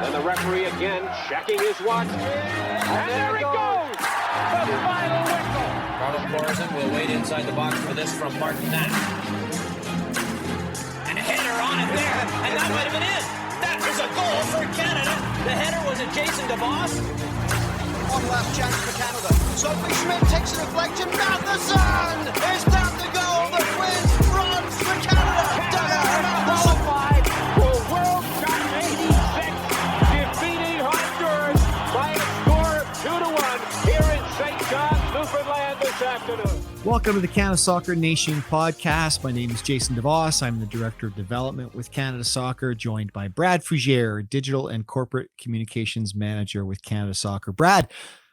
And the referee again checking his watch. And there it goes! The final whistle! Carlo Corazon will wait inside the box for this from Martin Nash. And a header on it there, and that might have been it. That was a goal for Canada. The header was it Jason DeVos? One last chance for Canada. Sophie Schmidt takes a deflection. Matheson! Is that the goal that wins bronze for Canada? Qualified for World Cup 86, defeating Honduras by a score of 2-1 here in St. John, Newfoundland this afternoon. Welcome to the Canada Soccer Nation podcast. My name is Jason DeVos. I'm the Director of Development with Canada Soccer, joined by Brad Fougere, Digital and Corporate Communications Manager with Canada Soccer. Brad,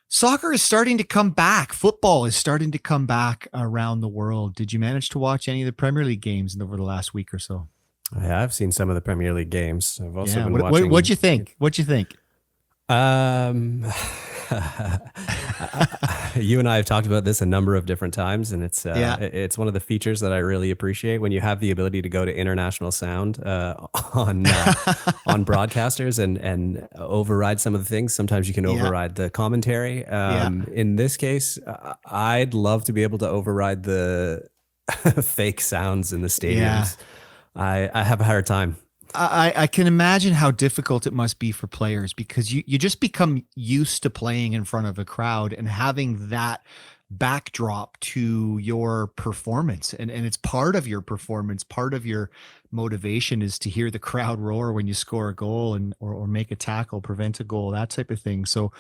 soccer is starting to come back. Football is starting to come back around the world. Did you manage to watch any of the Premier League games over the last week or so? Yeah, I've seen some of the Premier League games. I've also been watching. What'd you think? What'd you think? You and I have talked about this a number of different times, and it's one of the features that I really appreciate when you have the ability to go to international sound on broadcasters and override some of the things. Sometimes you can override the commentary. In this case, I'd love to be able to override the fake sounds in the stadiums. I have a hard time. I can imagine how difficult it must be for players, because you just become used to playing in front of a crowd and having that backdrop to your performance. And it's part of your performance. Part of your motivation is to hear the crowd roar when you score a goal or make a tackle, prevent a goal, that type of thing. So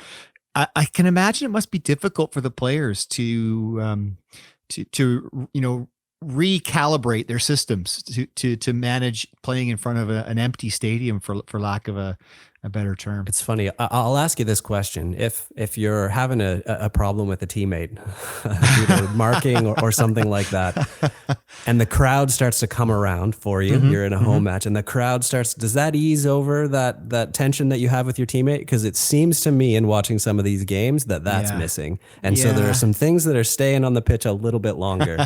I can imagine it must be difficult for the players to recalibrate their systems to manage playing in front of an empty stadium, for lack of a better term. It's funny. I'll ask you this question. If you're having a problem with a teammate due to marking or something like that, and the crowd starts to come around for you, you're in a home match, and the crowd does that ease over that tension that you have with your teammate? Because it seems to me in watching some of these games that's missing. And so there are some things that are staying on the pitch a little bit longer.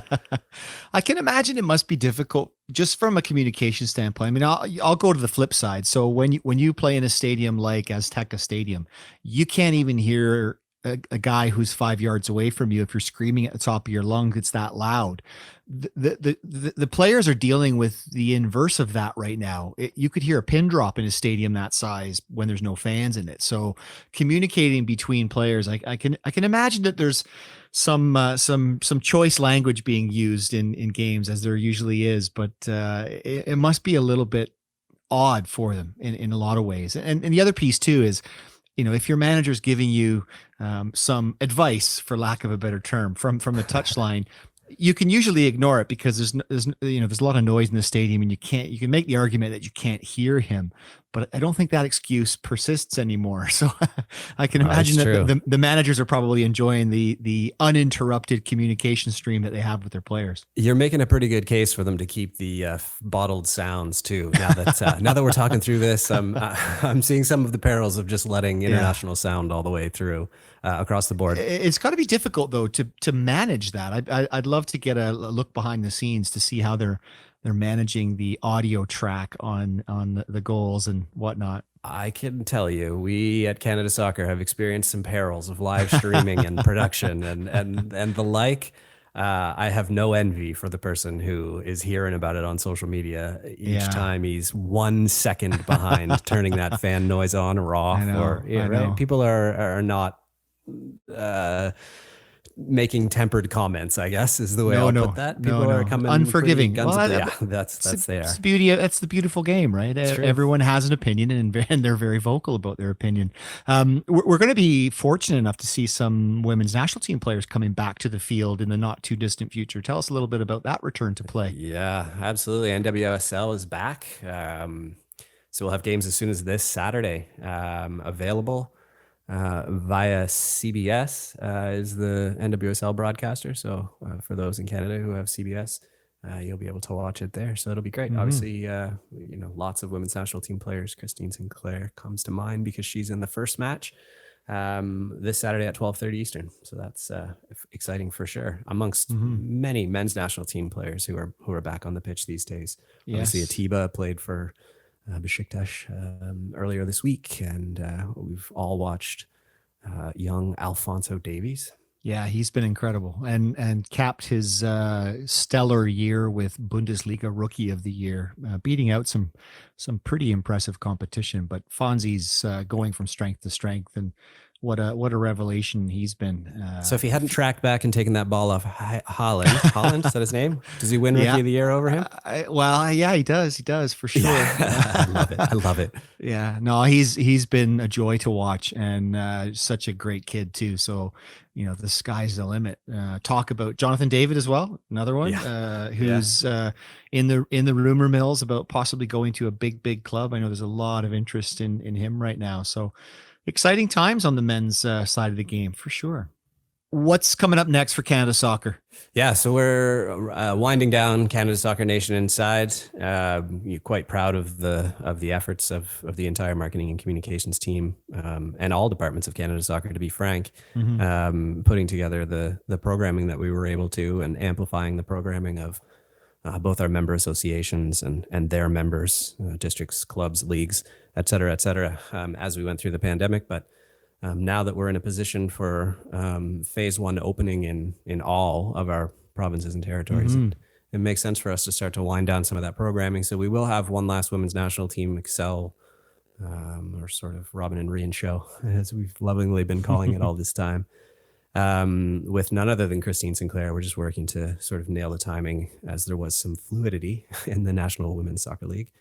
I can imagine it must be difficult just from a communication standpoint. I mean, I'll go to the flip side. So when you play in a stadium like Azteca Stadium, you can't even hear a guy who's 5 yards away from you if you're screaming at the top of your lungs. It's that loud. The players are dealing with the inverse of that right now. You could hear a pin drop in a stadium that size when there's no fans in it. So communicating between players, I can imagine that there's some choice language being used in games, as there usually is, but it must be a little bit odd for them in a lot of ways. And the other piece too is, if your manager's giving you some advice, for lack of a better term, from the touchline, you can usually ignore it because there's a lot of noise in the stadium, and you can make the argument that you can't hear him, but I don't think that excuse persists anymore. So I can imagine that the managers are probably enjoying the uninterrupted communication stream that they have with their players. You're making a pretty good case for them to keep the bottled sounds too. Now that we're talking through this, I'm seeing some of the perils of just letting international sound all the way through across the board. It's got to be difficult though to manage that. I'd love to get a look behind the scenes to see how they're managing the audio track on the goals and whatnot. I can tell you, we at Canada Soccer have experienced some perils of live streaming and production and the like. I have no envy for the person who is hearing about it on social media each time he's 1 second behind turning that fan noise on or off. Right? People are not making tempered comments, I guess, is the way I'll put that. People are coming unforgiving. That's there. That's the beauty. That's the beautiful game, right? Everyone has an opinion, and they're very vocal about their opinion. We're going to be fortunate enough to see some women's national team players coming back to the field in the not too distant future. Tell us a little bit about that return to play. Yeah, absolutely. NWSL is back. So we'll have games as soon as this Saturday available. Via CBS is the NWSL broadcaster. So for those in Canada who have CBS, you'll be able to watch it there. So it'll be great. Obviously, lots of women's national team players. Christine Sinclair comes to mind because she's in the first match this Saturday at 12:30 Eastern. So that's exciting for sure. Amongst many men's national team players who are back on the pitch these days. Yes. Obviously, Atiba played for Besiktas earlier this week, and we've all watched young Alfonso Davies. Yeah, he's been incredible and capped his stellar year with Bundesliga Rookie of the Year, beating out some pretty impressive competition. But Fonzie's going from strength to strength, and what a revelation he's been. So if he hadn't tracked back and taken that ball off Holland, is that his name? Does he win Rookie of the Year over him? Well, yeah, he does for sure. Yeah. I love it. Yeah, no, he's been a joy to watch, and such a great kid too. So, the sky's the limit. Talk about Jonathan David as well, another one who's in the rumor mills about possibly going to a big club. I know there's a lot of interest in him right now. So exciting times on the men's side of the game for sure. What's coming up next for Canada Soccer? Yeah, so we're winding down Canada Soccer Nation Inside. You're quite proud of the efforts of the entire marketing and communications team, and all departments of Canada Soccer, to be frank, putting together the programming that we were able to, and amplifying the programming of both our member associations and their members, districts, clubs, leagues, et cetera, as we went through the pandemic. But now that we're in a position for phase one opening in all of our provinces and territories, it makes sense for us to start to wind down some of that programming. So we will have one last women's national team Excel, or sort of Robin and Rian show, as we've lovingly been calling it all this time, with none other than Christine Sinclair. We're just working to sort of nail the timing, as there was some fluidity in the National Women's Soccer League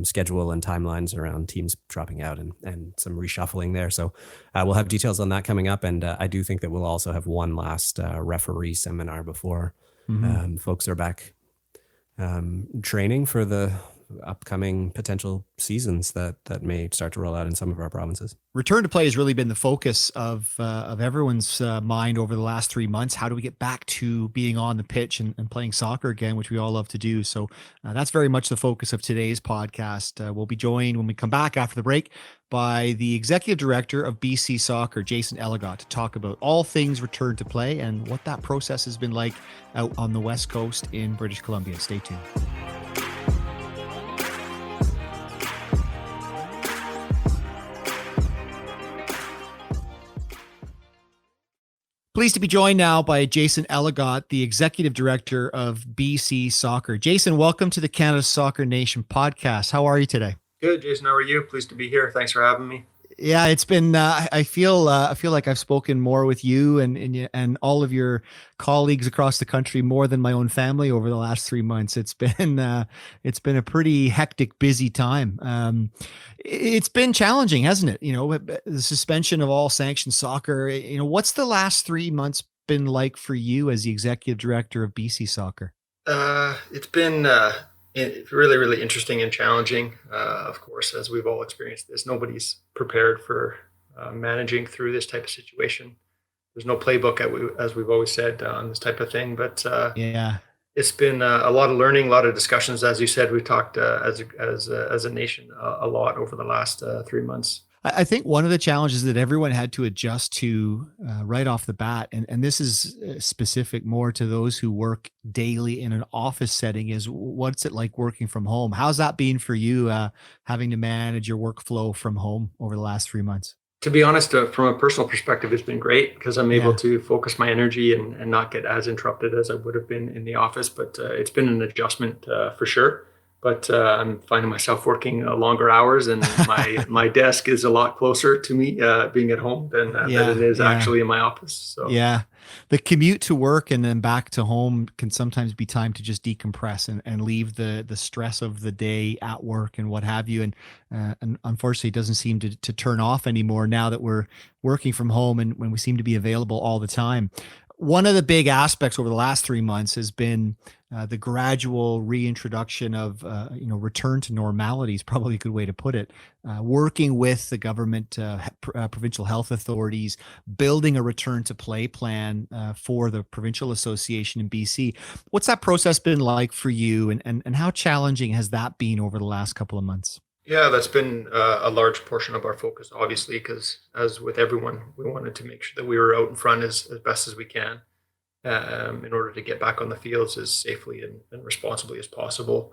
schedule and timelines around teams dropping out and some reshuffling there. So we'll have details on that coming up. And I do think that we'll also have one last referee seminar before folks are back training for the upcoming potential seasons that may start to roll out in some of our provinces. Return to play has really been the focus of everyone's mind over the last 3 months. How do we get back to being on the pitch and playing soccer again, which we all love to do? So that's very much the focus of today's podcast. We'll be joined when we come back after the break by the executive director of BC Soccer, Jason Elligot, to talk about all things return to play and what that process has been like out on the West Coast in British Columbia. Stay tuned. Pleased to be joined now by Jason Elligot, the Executive Director of BC Soccer. Jason, welcome to the Canada Soccer Nation podcast. How are you today? Good, Jason. How are you? Pleased to be here. Thanks for having me. Yeah, it's been. I feel like I've spoken more with you and all of your colleagues across the country more than my own family over the last 3 months. It's been a pretty hectic, busy time. It's been challenging, hasn't it? The suspension of all sanctioned soccer. What's the last 3 months been like for you as the executive director of BC Soccer? It's been really, really interesting and challenging. Of course, as we've all experienced this, nobody's prepared for managing through this type of situation. There's no playbook, as we've always said, on this type of thing. But it's been a lot of learning, a lot of discussions. As you said, we've talked as a nation a lot over the last 3 months. I think one of the challenges that everyone had to adjust to right off the bat, and this is specific more to those who work daily in an office setting, is what's it like working from home? How's that been for you, having to manage your workflow from home over the last 3 months? To be honest, from a personal perspective, it's been great because I'm able to focus my energy and not get as interrupted as I would have been in the office. But it's been an adjustment for sure. But I'm finding myself working longer hours, and my desk is a lot closer to me being at home than it is actually in my office. So the commute to work and then back to home can sometimes be time to just decompress and leave the stress of the day at work and what have you. And unfortunately, it doesn't seem to turn off anymore now that we're working from home and when we seem to be available all the time. One of the big aspects over the last 3 months has been the gradual reintroduction of, return to normality is probably a good way to put it. Working with the government, provincial health authorities, building a return to play plan for the provincial association in BC. What's that process been like for you, and how challenging has that been over the last couple of months? Yeah, that's been a large portion of our focus, obviously, because as with everyone, we wanted to make sure that we were out in front as best as we can in order to get back on the fields as safely and responsibly as possible.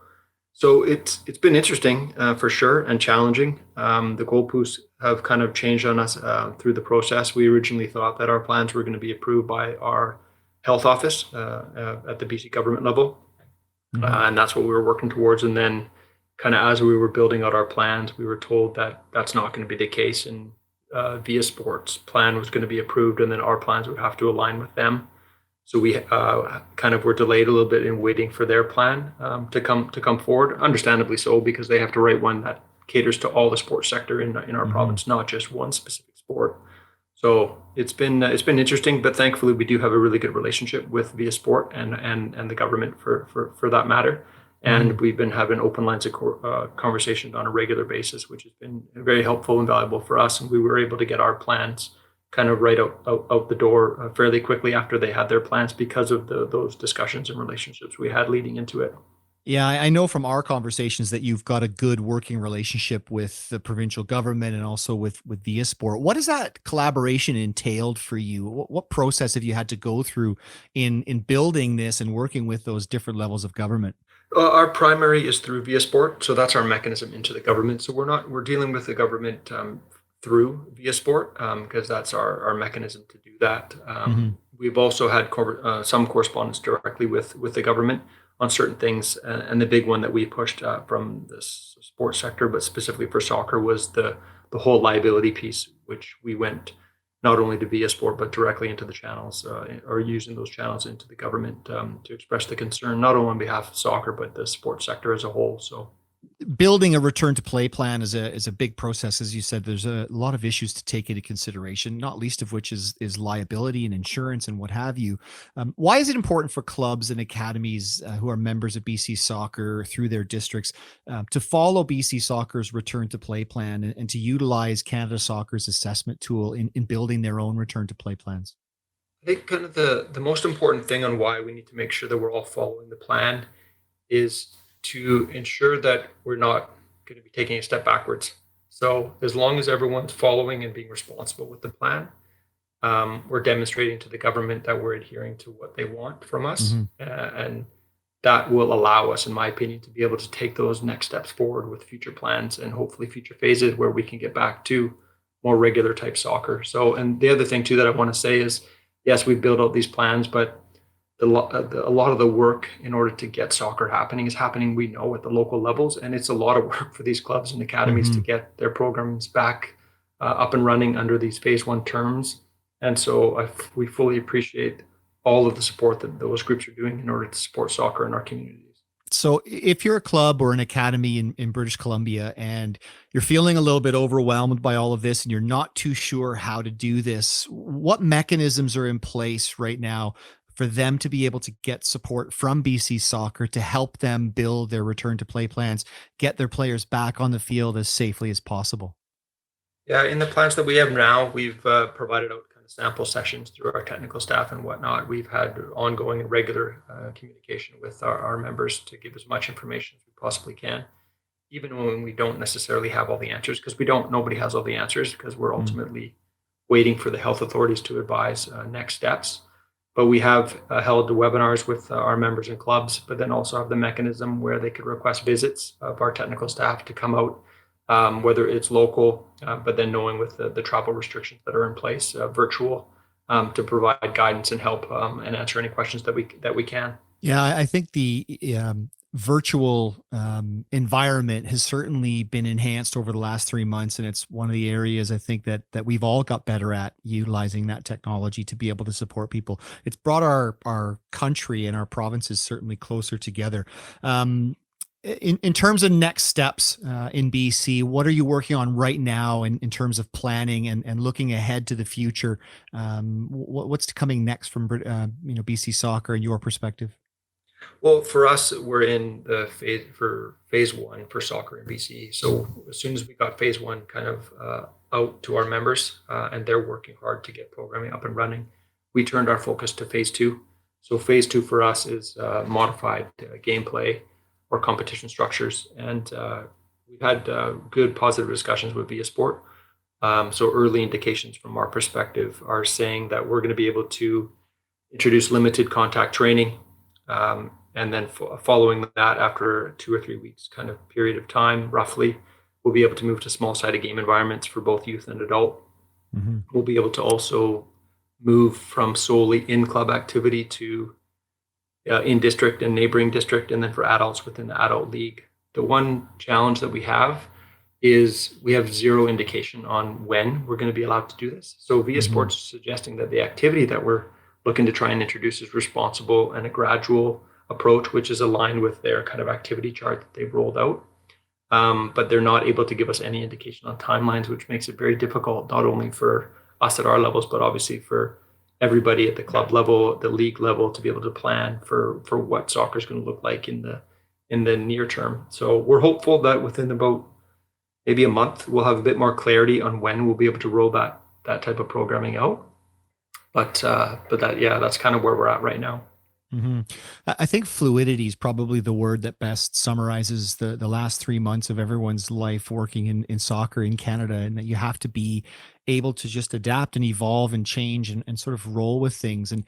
So it's been interesting for sure and challenging. The goalposts have kind of changed on us through the process. We originally thought that our plans were going to be approved by our health office at the BC government level, and that's what we were working towards. And then, kind of as we were building out our plans, we were told that that's not going to be the case, and Via Sports' plan was going to be approved, and then our plans would have to align with them. So we kind of were delayed a little bit in waiting for their plan to come forward. Understandably so, because they have to write one that caters to all the sports sector in our province, not just one specific sport. So it's been interesting, but thankfully we do have a really good relationship with Via Sport and the government for that matter. And we've been having open lines of conversations on a regular basis, which has been very helpful and valuable for us. And we were able to get our plans kind of right out the door fairly quickly after they had their plans because of those discussions and relationships we had leading into it. Yeah, I know from our conversations that you've got a good working relationship with the provincial government and also with Via Sport. What has that collaboration entailed for you? What process have you had to go through in building this and working with those different levels of government? Our primary is through Via Sport, so that's our mechanism into the government. So we're dealing with the government through Via Sport because that's our mechanism to do that. We've also had some correspondence directly with the government on certain things, and the big one that we pushed from the sports sector, but specifically for soccer, was the whole liability piece, which we went not only to Via Sport but directly into the channels, or using those channels into the government to express the concern, not only on behalf of soccer but the sports sector as a whole. So building a return to play plan is a big process. As you said, there's a lot of issues to take into consideration, not least of which is liability and insurance and what have you. Why is it important for clubs and academies who are members of BC Soccer through their districts to follow BC Soccer's return to play plan and to utilize Canada Soccer's assessment tool in building their own return to play plans? I think kind of the most important thing on why we need to make sure that we're all following the plan is to ensure that we're not going to be taking a step backwards. So as long as everyone's following and being responsible with the plan, we're demonstrating to the government that we're adhering to what they want from us. And that will allow us, in my opinion, to be able to take those next steps forward with future plans and hopefully future phases where we can get back to more regular type soccer. So, and the other thing too that I want to say is, yes, we build out these plans, but a lot of the work in order to get soccer happening is happening, we know, at the local levels. And it's a lot of work for these clubs and academies to get their programs back up and running under these phase one terms. And so we fully appreciate all of the support that those groups are doing in order to support soccer in our communities. So if you're a club or an academy in British Columbia and you're feeling a little bit overwhelmed by all of this and you're not too sure how to do this, what mechanisms are in place right now for them to be able to get support from BC Soccer to help them build their return to play plans, get their players back on the field as safely as possible? Yeah, in the plans that we have now, we've provided out kind of sample sessions through our technical staff and whatnot. We've had ongoing and regular communication with our members to give as much information as we possibly can, even when we don't necessarily have all the answers, because nobody has all the answers, because we're ultimately waiting for the health authorities to advise next steps. But we have held the webinars with our members and clubs, but then also have the mechanism where they could request visits of our technical staff to come out, whether it's local, but then knowing with the travel restrictions that are in place, virtual, to provide guidance and help and answer any questions that we can. Yeah, I think the virtual environment has certainly been enhanced over the last 3 months, and it's one of the areas I think that we've all got better at utilizing that technology to be able to support people. It's brought our country and our provinces certainly closer together. In terms of next steps in BC, what are you working on right now in terms of planning and looking ahead to the future? What's coming next from BC Soccer and your perspective? Well, for us, we're in the phase one for soccer in BC. So as soon as we got phase one kind of out to our members, and they're working hard to get programming up and running, we turned our focus to phase two. So phase two for us is modified gameplay or competition structures. And we've had good positive discussions with Via Sport. So early indications from our perspective are saying that we're going to be able to introduce limited contact training, And then following that, after 2 or 3 weeks kind of period of time, roughly, we'll be able to move to small-sided game environments for both youth and adult. Mm-hmm. We'll be able to also move from solely in-club activity to in-district and neighboring district, and then for adults within the adult league. The one challenge that we have is we have zero indication on when we're going to be allowed to do this. So VIA Sports is suggesting that the activity that we're looking to try and introduce is responsible and a gradual approach, which is aligned with their kind of activity chart that they've rolled out. But they're not able to give us any indication on timelines, which makes it very difficult, not only for us at our levels, but obviously for everybody at the club level, the league level, to be able to plan for what soccer is going to look like in the near term. So we're hopeful that within about maybe a month, we'll have a bit more clarity on when we'll be able to roll that type of programming out. But that's kind of where we're at right now. Mm-hmm. I think fluidity is probably the word that best summarizes the last 3 months of everyone's life working in soccer in Canada, and that you have to be able to just adapt and evolve and change and sort of roll with things. And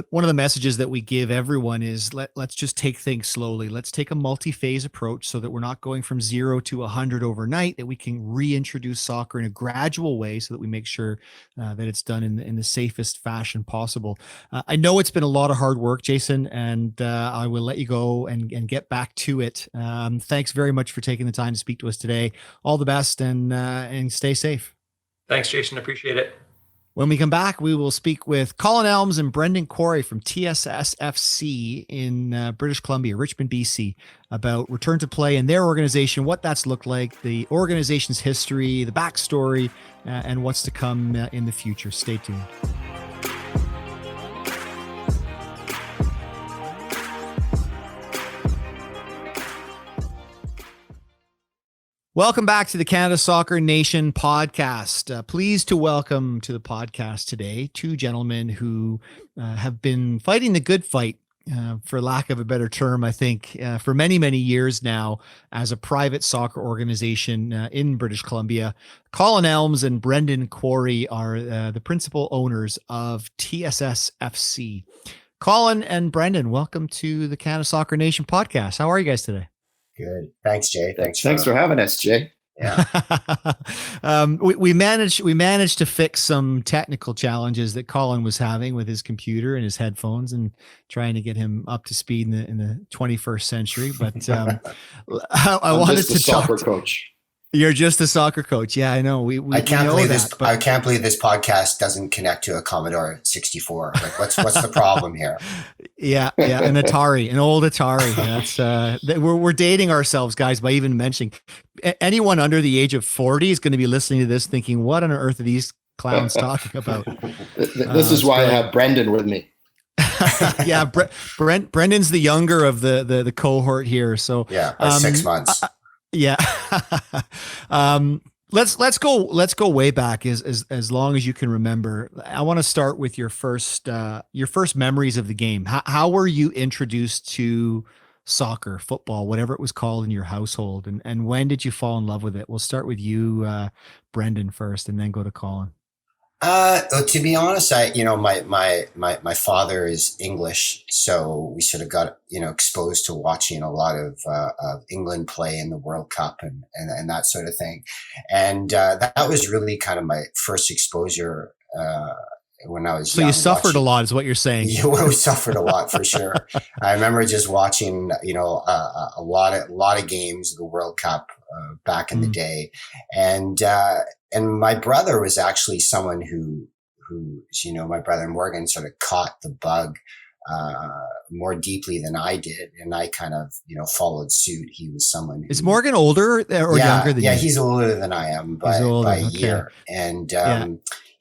one of the messages that we give everyone is let's just take things slowly. Let's take a multi-phase approach so that we're not going from 0 to 100 overnight, that we can reintroduce soccer in a gradual way so that we make sure that it's done in the safest fashion possible. I know it's been a lot of hard work, Jason, and I will let you go and get back to it. Thanks very much for taking the time to speak to us today. All the best and stay safe. Thanks, Jason. Appreciate it. When we come back, we will speak with Colin Elmes and Brendan Quarry from TSSFC in British Columbia, Richmond, BC, about return to play in their organization, what that's looked like, the organization's history, the backstory, and what's to come in the future. Stay tuned. Welcome back to the Canada Soccer Nation podcast. Pleased to welcome to the podcast today 2 gentlemen who have been fighting the good fight, for lack of a better term, I think, for many, many years now as a private soccer organization in British Columbia. Colin Elmes and Brendan Quarry are the principal owners of TSSFC. Colin and Brendan, welcome to the Canada Soccer Nation podcast. How are you guys today? Good. Thanks, Jay. Thanks for having us, Jay. Yeah. We managed to fix some technical challenges that Colin was having with his computer and his headphones, and trying to get him up to speed in the 21st century. But I wanted to talk. Soccer coach. You're just a soccer coach. Yeah, I know. I can't believe this. I can't believe this podcast doesn't connect to a Commodore 64. Like, what's the problem here? Yeah, an Atari, an old Atari. That's we're dating ourselves, guys, by even mentioning anyone under the age of 40 is going to be listening to this, thinking, "What on earth are these clowns talking about?" This is why I have Brendan with me. Yeah, Brendan's the younger of the cohort here. So yeah, 6 months. Yeah. Let's go way back as long as you can remember. I want to start with your first memories of the game. How were you introduced to soccer, football, whatever it was called in your household, and when did you fall in love with it? We'll start with you, Brendan, first, and then go to Colin. To be honest, my father is English, so we sort of got, exposed to watching a lot of England play in the World Cup and that sort of thing. And, that was really kind of my first exposure, when I was young. So you suffered a lot is what you're saying. Yeah, we suffered a lot for sure. I remember just watching, a lot of games of the World Cup, back in the day. And my brother was actually someone who, my brother Morgan sort of caught the bug, more deeply than I did. And I kind of, followed suit. He was someone who, is Morgan older or younger than you? Yeah, he's older than I am by a year. And,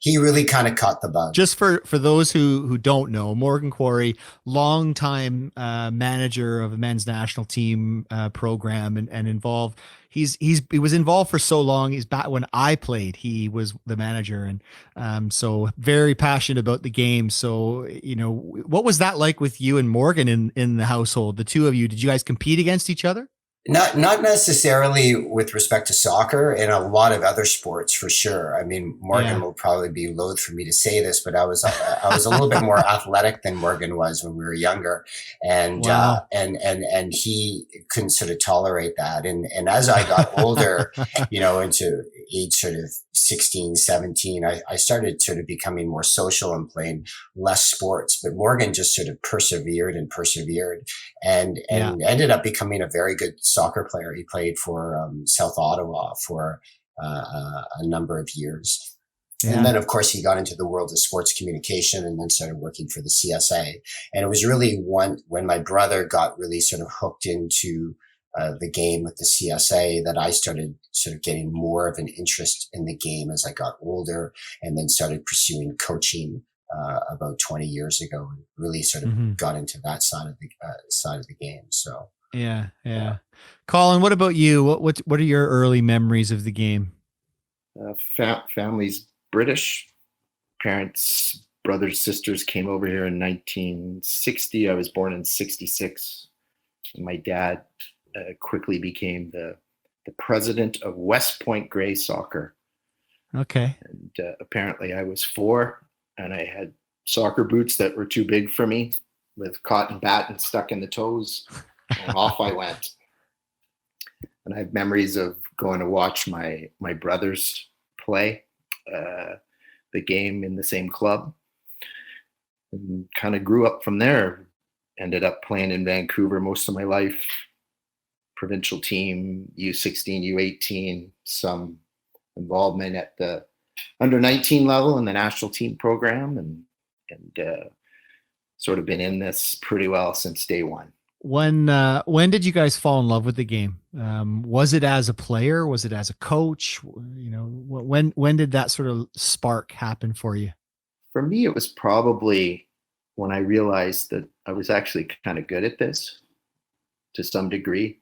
he really kind of caught the bug. Just for those who don't know, Morgan Quarry, longtime manager of a men's national team program and involved. He was involved for so long. He's back when I played. He was the manager, and so very passionate about the game. So what was that like with you and Morgan in the household? The two of you, did you guys compete against each other? Not necessarily with respect to soccer, and a lot of other sports for sure. I mean, Morgan will probably be loath for me to say this, but I was a little bit more athletic than Morgan was when we were younger, and Wow. And he couldn't sort of tolerate that. And as I got older, into age sort of 16, 17, I started sort of becoming more social and playing less sports. But Morgan just sort of persevered and ended up becoming a very good soccer player. He played for South Ottawa for a number of years. Yeah. And then, of course, he got into the world of sports communication and then started working for the CSA. And it was really when my brother got really sort of hooked into the game with the CSA that I started sort of getting more of an interest in the game as I got older, and then started pursuing coaching about 20 years ago, and really sort of got into that side of the game. So yeah. Colin, what about you? What are your early memories of the game? Family's British. Parents, brothers, sisters came over here in 1960. I was born in 66. And my dad quickly became the president of West Point Grey Soccer. Okay. And apparently I was 4, and I had soccer boots that were too big for me with cotton batten stuck in the toes, and off I went. And I have memories of going to watch my brothers play the game in the same club, and kind of grew up from there. Ended up playing in Vancouver most of my life, provincial team, U16, U18, some involvement at the under 19 level in the national team program, and sort of been in this pretty well since day one. When did you guys fall in love with the game? Was it as a player? Was it as a coach? When did that sort of spark happen for you? For me, it was probably when I realized that I was actually kind of good at this to some degree.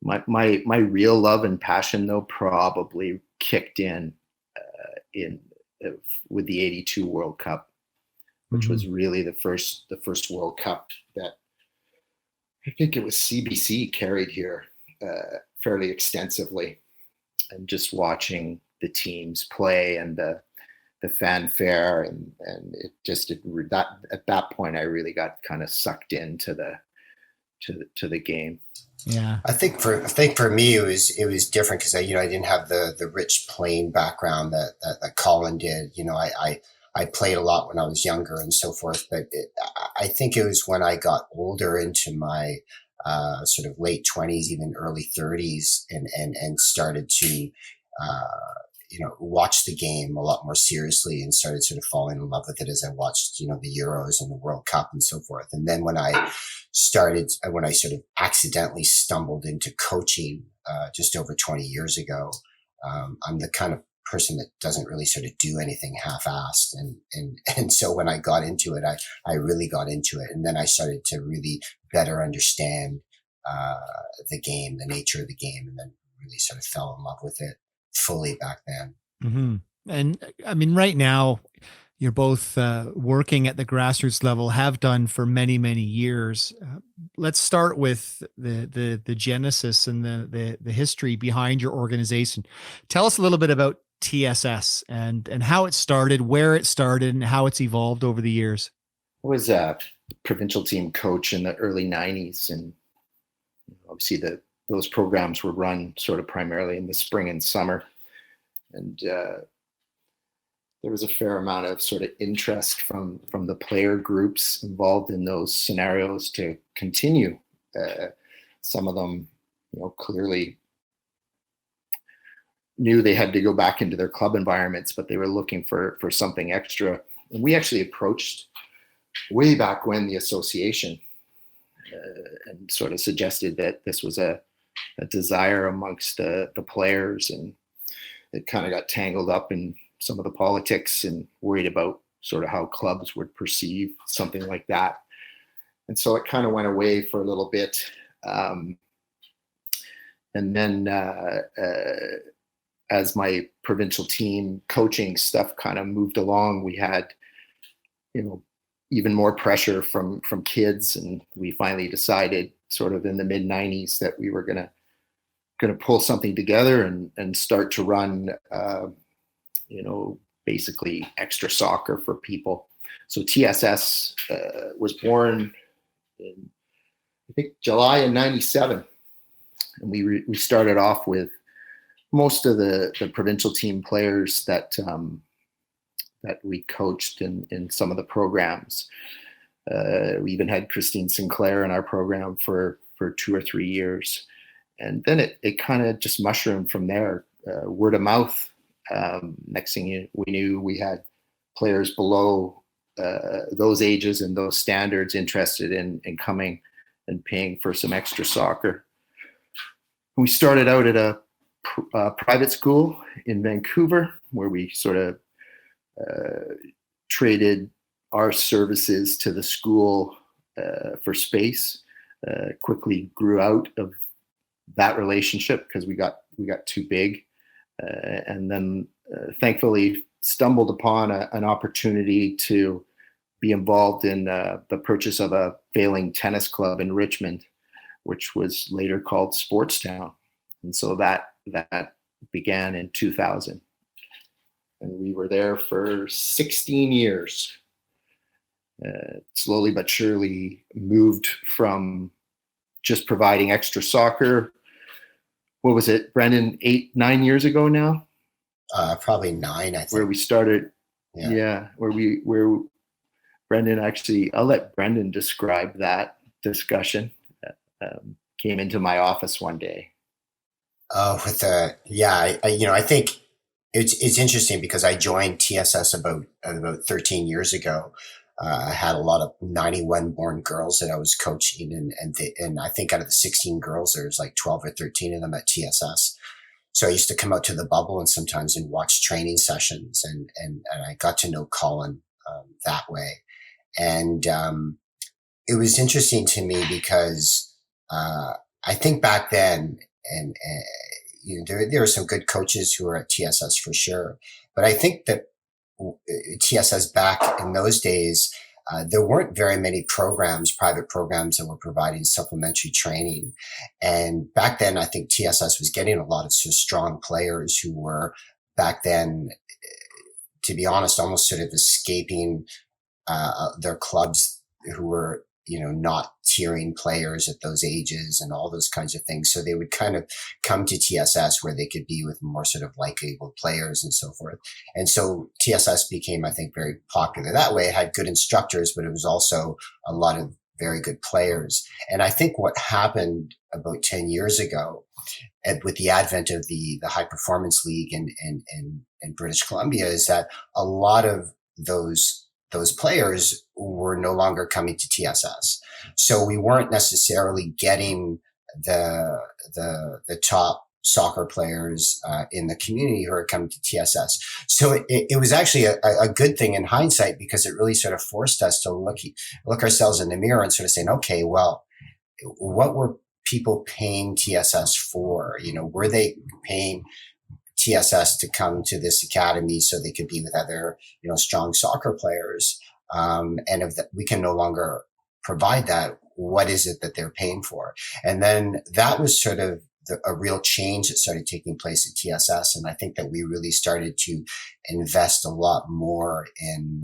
My real love and passion, though, probably kicked in with the '82 World Cup, which was really the first World Cup that I think it was CBC carried here fairly extensively, and just watching the teams play and the fanfare and that at that point I really got kind of sucked into the game. Yeah, I think for me it was different because I didn't have the rich playing background that Colin did. I played a lot when I was younger and so forth, but I think it was when I got older into my sort of late 20s, even early 30s, and started to watch the game a lot more seriously and started sort of falling in love with it as I watched, the Euros and the World Cup and so forth. And then when I sort of accidentally stumbled into coaching just over 20 years ago, I'm the kind of person that doesn't really sort of do anything half-assed. And so when I got into it, I really got into it. And then I started to really better understand the game, the nature of the game, and then really sort of fell in love with it fully back then. Mm-hmm. And I mean, right now, you're both working at the grassroots level, have done for many, many years. Let's start with the genesis and the history behind your organization. Tell us a little bit about TSS and how it started, where it started, and how it's evolved over the years. I was a provincial team coach in the early 90s, and obviously those programs were run sort of primarily in the spring and summer. And there was a fair amount of sort of interest from the player groups involved in those scenarios to continue. Some of them, clearly knew they had to go back into their club environments, but they were looking for something extra. And we actually approached way back when the association and sort of suggested that this was a desire amongst the players, and it kind of got tangled up in some of the politics and worried about sort of how clubs would perceive something like that. And so it kind of went away for a little bit. And then as my provincial team coaching stuff kind of moved along, we had, even more pressure from kids. And we finally decided sort of in the mid 90s that we were going to going to pull something together and start to run, basically extra soccer for people. So TSS was born in, I think, July of '97. And we started off with most of the provincial team players that we coached in some of the programs. We even had Christine Sinclair in our program for 2 or 3 years. And then it kind of just mushroomed from there, word of mouth. Next thing we knew, we had players below those ages and those standards interested in coming and paying for some extra soccer. We started out at a private school in Vancouver, where we sort of traded our services to the school for space. Quickly grew out of that relationship because we got too big, and then thankfully stumbled upon an opportunity to be involved in the purchase of a failing tennis club in Richmond, which was later called Sportstown. And so that began in 2000. And we were there for 16 years. Slowly but surely moved from just providing extra soccer. What was it, Brendan, 9 years ago now? Probably 9, I think. Where we started. Yeah, where Brendan actually, I'll let Brendan describe that discussion. Came into my office one day. I think it's interesting because I joined TSS about 13 years ago. I had a lot of 91 born girls that I was coaching, and I think out of the 16 girls, there's like 12 or 13 of them at TSS. So I used to come out to the bubble and sometimes and watch training sessions, and I got to know Colin that way. And it was interesting to me because I think back then, and there were some good coaches who were at TSS for sure, but I think that TSS back in those days, there weren't very many private programs that were providing supplementary training. And back then, I think TSS was getting a lot of sort of strong players who were back then, to be honest, almost sort of escaping their clubs, who were, not tiering players at those ages and all those kinds of things. So they would kind of come to TSS where they could be with more sort of like-able players and so forth. And so TSS became, I think, very popular that way. It had good instructors, but it was also a lot of very good players. And I think what happened about 10 years ago, with the advent of the High Performance League in British Columbia, is that a lot of those players were no longer coming to TSS. So we weren't necessarily getting the top soccer players in the community who are coming to TSS. So it was actually a good thing in hindsight, because it really sort of forced us to look ourselves in the mirror and sort of saying, okay, well, what were people paying TSS for? Were they paying TSS to come to this academy so they could be with other, strong soccer players? And if we can no longer provide that, what is it that they're paying for? And then that was sort of a real change that started taking place at TSS. And I think that we really started to invest a lot more in,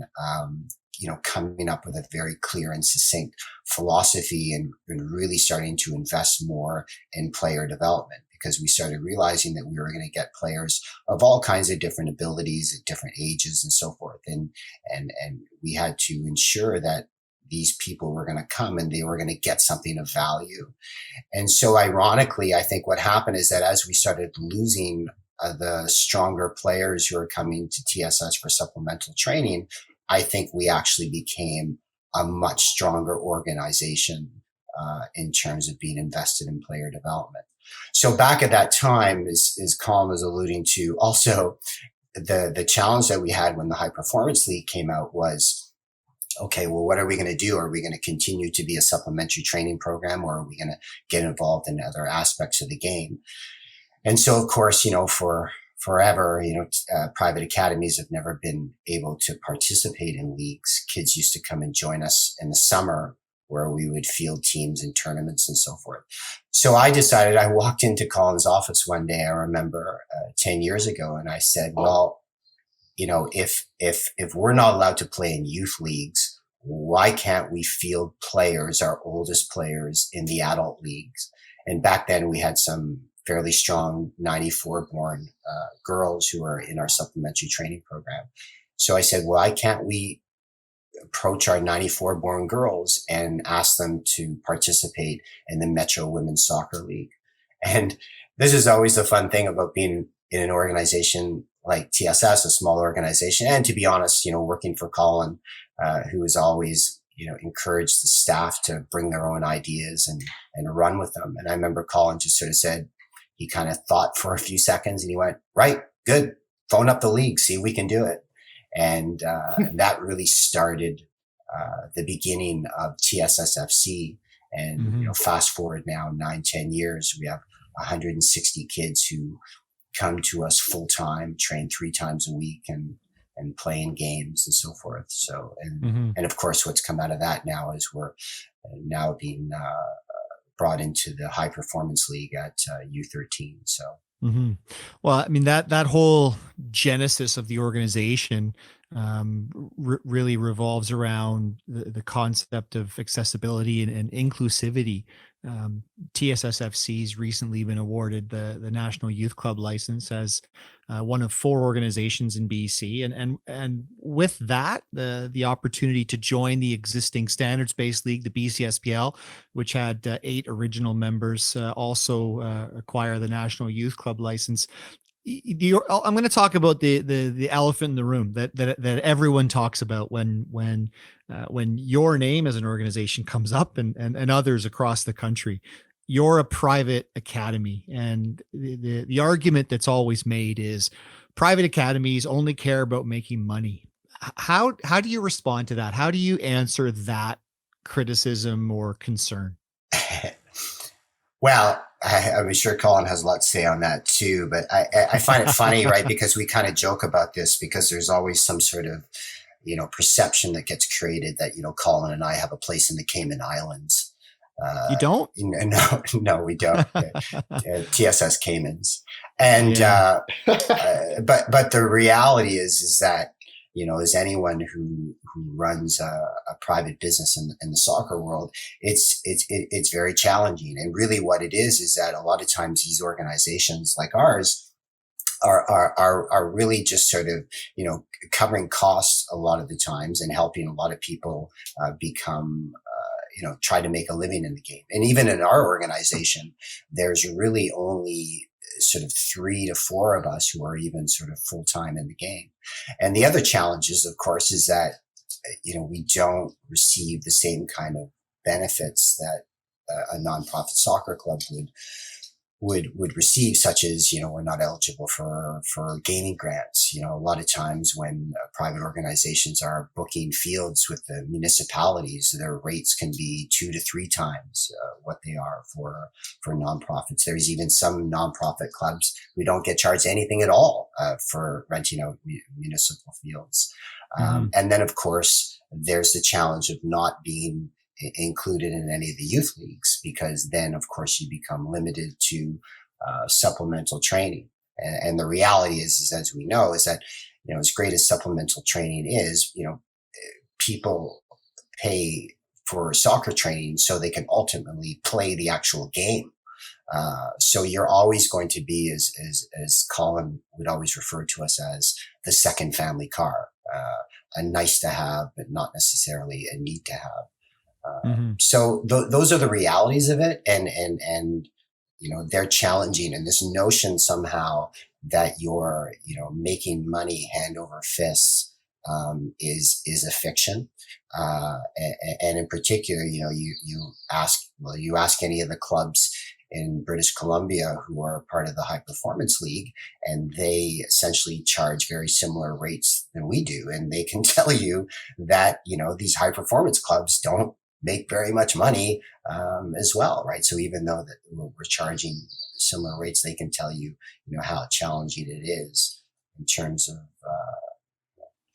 coming up with a very clear and succinct philosophy, and really starting to invest more in player development, because we started realizing that we were going to get players of all kinds of different abilities at different ages and so forth. And we had to ensure that these people were going to come and they were going to get something of value. And so ironically, I think what happened is that as we started losing the stronger players who are coming to TSS for supplemental training, I think we actually became a much stronger organization in terms of being invested in player development. So back at that time, as Colin was alluding to, also the challenge that we had when the High Performance League came out was, okay, well, what are we going to do? Are we going to continue to be a supplementary training program, or are we going to get involved in other aspects of the game? And so, of course, for forever, private academies have never been able to participate in leagues. Kids used to come and join us in the summer where we would field teams in tournaments and so forth. So I decided, I walked into Colin's office one day, I remember 10 years ago, and I said, well, you know, if we're not allowed to play in youth leagues, why can't we field players, our oldest players, in the adult leagues? And back then we had some fairly strong 94 born girls who were in our supplementary training program. So I said, why can't we approach our 94 born girls and ask them to participate in the Metro Women's Soccer League? And this is always the fun thing about being in an organization like TSS, a small organization. And to be honest, you know, working for Colin, who has always, you know, encouraged the staff to bring their own ideas and run with them. And I remember Colin just sort of said, he kind of thought for a few seconds and he went, right, good, phone up the league, see if we can do it. And that really started the beginning of TSSFC. And you know, fast forward now 9-10 years, we have 160 kids who come to us full time, train 3 times a week, and play in games and so forth. So, and of course, what's come out of that now is we're now being brought into the high performance league at U13. So. Well, I mean, that whole genesis of the organization really revolves around the concept of accessibility and inclusivity. TSSFC's recently been awarded the National Youth Club license as one of 4 organizations in BC, and with that, the opportunity to join the existing standards-based league, the BCSPL, which had 8 original members, also acquire the National Youth Club license. I'm going to talk about the elephant in the room that everyone talks about when your name as an organization comes up and others across the country. You're a private academy, and the argument that's always made is private academies only care about making money. How do you respond to that? How do you answer that criticism or concern? Well, I'm sure Colin has a lot to say on that too, but I find it funny, right? Because we kind of joke about this because there's always some sort of, you know, perception that gets created that, you know, Colin and I have a place in the Cayman Islands. You don't? No, we don't. TSS Caymans. And, but the reality is that, you know, as anyone who runs a private business in the soccer world, it's very challenging. And really what it is that a lot of times these organizations like ours are really just sort of, you know, covering costs a lot of the times and helping a lot of people become, you know, try to make a living in the game. And even in our organization, there's really only sort of 3 to 4 of us who are even sort of full time in the game. And the other challenges, of course, is that, you know, we don't receive the same kind of benefits that a nonprofit soccer club would receive, such as, you know, we're not eligible for gaming grants. You know, a lot of times when private organizations are booking fields with the municipalities, their rates can be 2 to 3 times what they are for nonprofits. There's even some nonprofit clubs who don't get charged anything at all for renting out municipal fields. And then, of course, there's the challenge of not being included in any of the youth leagues, because then of course you become limited to supplemental training. And the reality is as we know, is that, you know, as great as supplemental training is, you know, people pay for soccer training so they can ultimately play the actual game. So you're always going to be, as Colin would always refer to us as, the second family car, a nice to have, but not necessarily a need to have. So those are the realities of it. And, you know, they're challenging. And this notion somehow that you're, you know, making money hand over fists, is a fiction. And in particular, you know, you ask any of the clubs in British Columbia who are part of the High Performance League, and they essentially charge very similar rates than we do. And they can tell you that, you know, these high performance clubs don't make very much money as well, right? So even though that we're charging similar rates, they can tell you, you know, how challenging it is in terms of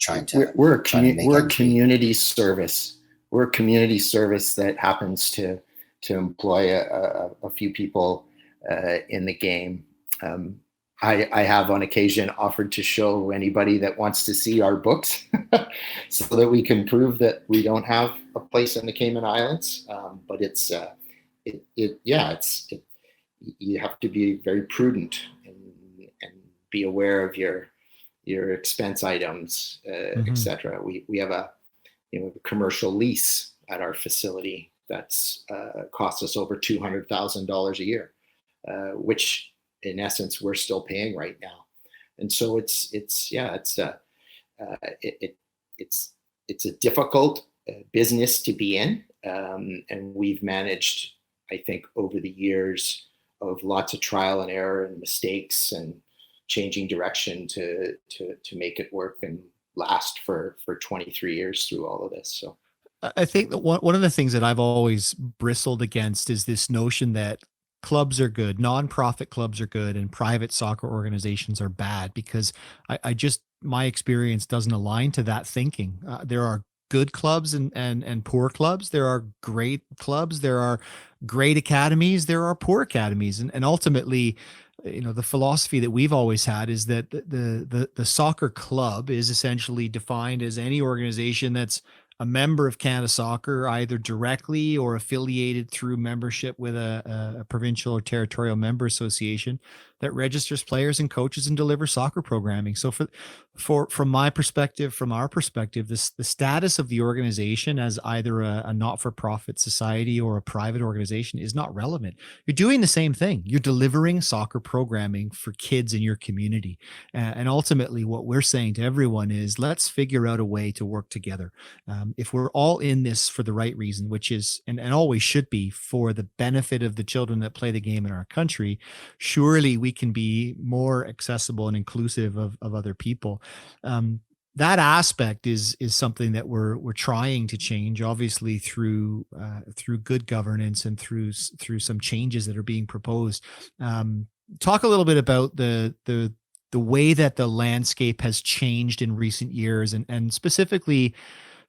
trying to. We're a community service. we're a community service that happens to employ a few people in the game. I have on occasion offered to show anybody that wants to see our books so that we can prove that we don't have a place in the Cayman Islands. But you have to be very prudent and be aware of your expense items, etc. We have a commercial lease at our facility that's costs us over $200,000 a year, which in essence we're still paying right now. And so it's a difficult business to be in, and we've managed, I think, over the years of lots of trial and error and mistakes and changing direction to make it work and last for 23 years through all of this. So I think that one of the things that I've always bristled against is this notion that clubs are good, nonprofit clubs are good, and private soccer organizations are bad, because my experience doesn't align to that thinking. There are good clubs and poor clubs. There are great clubs. There are great academies. There are poor academies. And ultimately, the philosophy that we've always had is that the soccer club is essentially defined as any organization that's a member of Canada Soccer, either directly or affiliated through membership with a provincial or territorial member association that registers players and coaches and delivers soccer programming. So from my perspective, from our perspective, the status of the organization as either a not-for-profit society or a private organization is not relevant. You're doing the same thing. You're delivering soccer programming for kids in your community. And ultimately what we're saying to everyone is, let's figure out a way to work together. If we're all in this for the right reason, which is, and always should be, for the benefit of the children that play the game in our country, surely we can be more accessible and inclusive of other people. That aspect is something that we're trying to change, obviously through good governance and through some changes that are being proposed. Talk a little bit about the way that the landscape has changed in recent years, and specifically,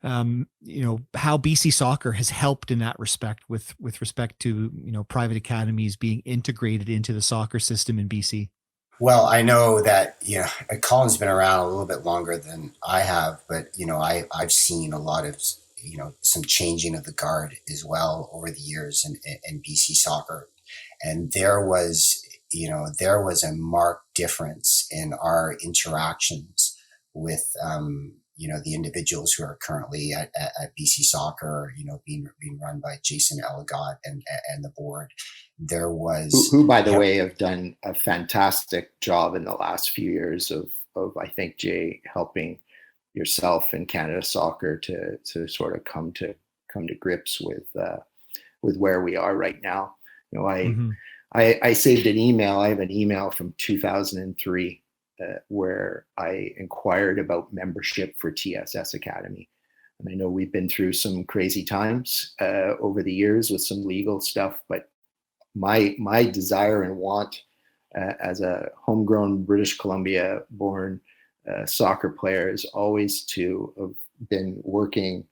how BC Soccer has helped in that respect with respect to, private academies being integrated into the soccer system in BC. Well, I know that, Colin's been around a little bit longer than I have, but, I've seen a lot of, some changing of the guard as well over the years in BC Soccer. And there was a marked difference in our interactions with, the individuals who are currently at BC Soccer, being run by Jason Elligot and the board. There was who by the way, have done a fantastic job in the last few years of I think, Jay, helping yourself and Canada Soccer to sort of come to grips with where we are right now. I saved an email. I have an email from 2003. Where I inquired about membership for TSS Academy. And I know we've been through some crazy times over the years with some legal stuff, but my desire and want as a homegrown British Columbia born soccer player is always to have been working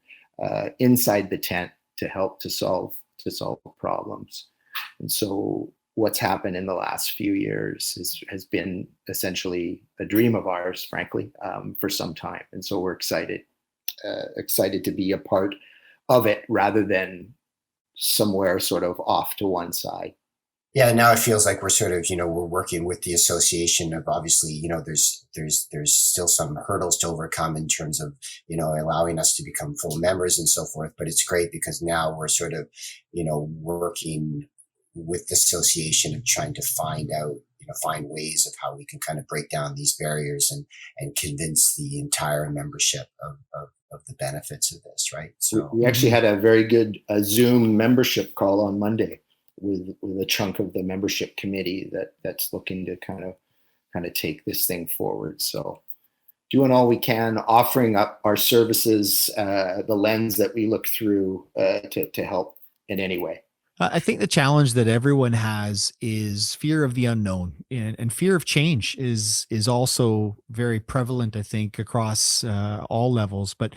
inside the tent to help to solve problems. And so what's happened in the last few years has been essentially a dream of ours, frankly, for some time. And so we're excited to be a part of it rather than somewhere sort of off to one side. Yeah, now it feels like we're sort of, we're working with the association of, obviously, there's still some hurdles to overcome in terms of, allowing us to become full members and so forth. But it's great because now we're sort of, working with the association and trying to find ways of how we can kind of break down these barriers and convince the entire membership of the benefits of this, right? So we actually had a very good Zoom membership call on Monday with a chunk of the membership committee that's looking to kind of take this thing forward. So doing all we can, offering up our services, the lens that we look through to help in any way. I think the challenge that everyone has is fear of the unknown, and fear of change is also very prevalent, I think, across all levels. But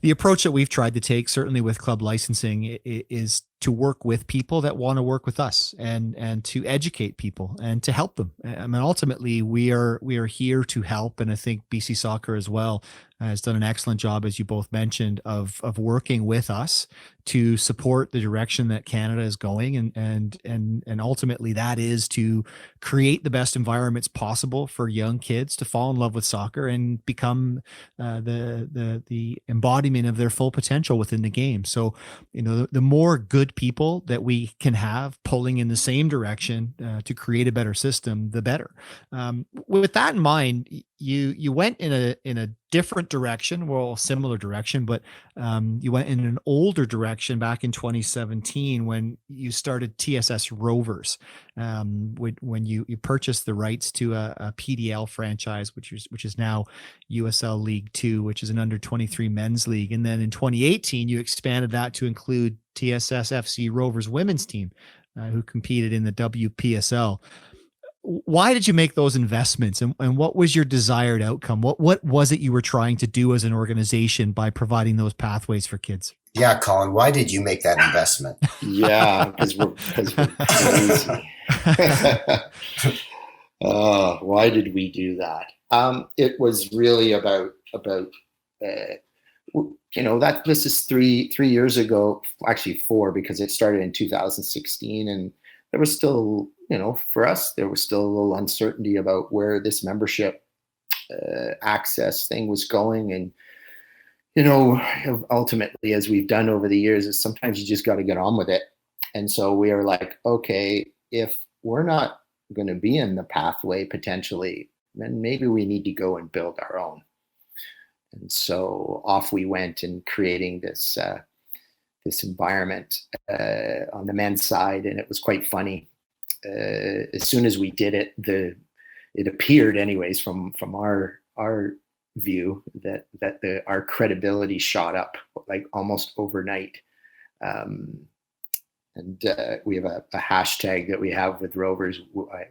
The approach that we've tried to take, certainly with club licensing, is to work with people that want to work with us, and to educate people and to help them. I mean, ultimately, we are here to help, and I think BC Soccer as well has done an excellent job, as you both mentioned, of working with us to support the direction that Canada is going, and ultimately that is to create the best environments possible for young kids to fall in love with soccer and become the embodiment of their full potential within the game. So, the more good people that we can have pulling in the same direction to create a better system, the better. With that in mind, you went in a different direction, well, similar direction, but you went in an older direction back in 2017 when you started TSS Rovers, when you purchased the rights to a PDL franchise, which is now USL League Two, which is an under 23 men's league. And then in 2018, you expanded that to include TSS FC Rovers women's team, who competed in the WPSL. Why did you make those investments, and what was your desired outcome? What was it you were trying to do as an organization by providing those pathways for kids? Yeah, Colin, why did you make that investment? Yeah, because we're crazy. Why did we do that? It was really about that this is three years ago, actually 4, because it started in 2016, and there was still, for us, there was still a little uncertainty about where this membership access thing was going. And, ultimately, as we've done over the years, is sometimes you just got to get on with it. And so we are like, okay, if we're not going to be in the pathway potentially, then maybe we need to go and build our own. And so off we went in creating this environment on the men's side, and it was quite funny. As soon as we did it, it appeared, anyways, from our view, that our credibility shot up like almost overnight. And we have a hashtag that we have with Rovers.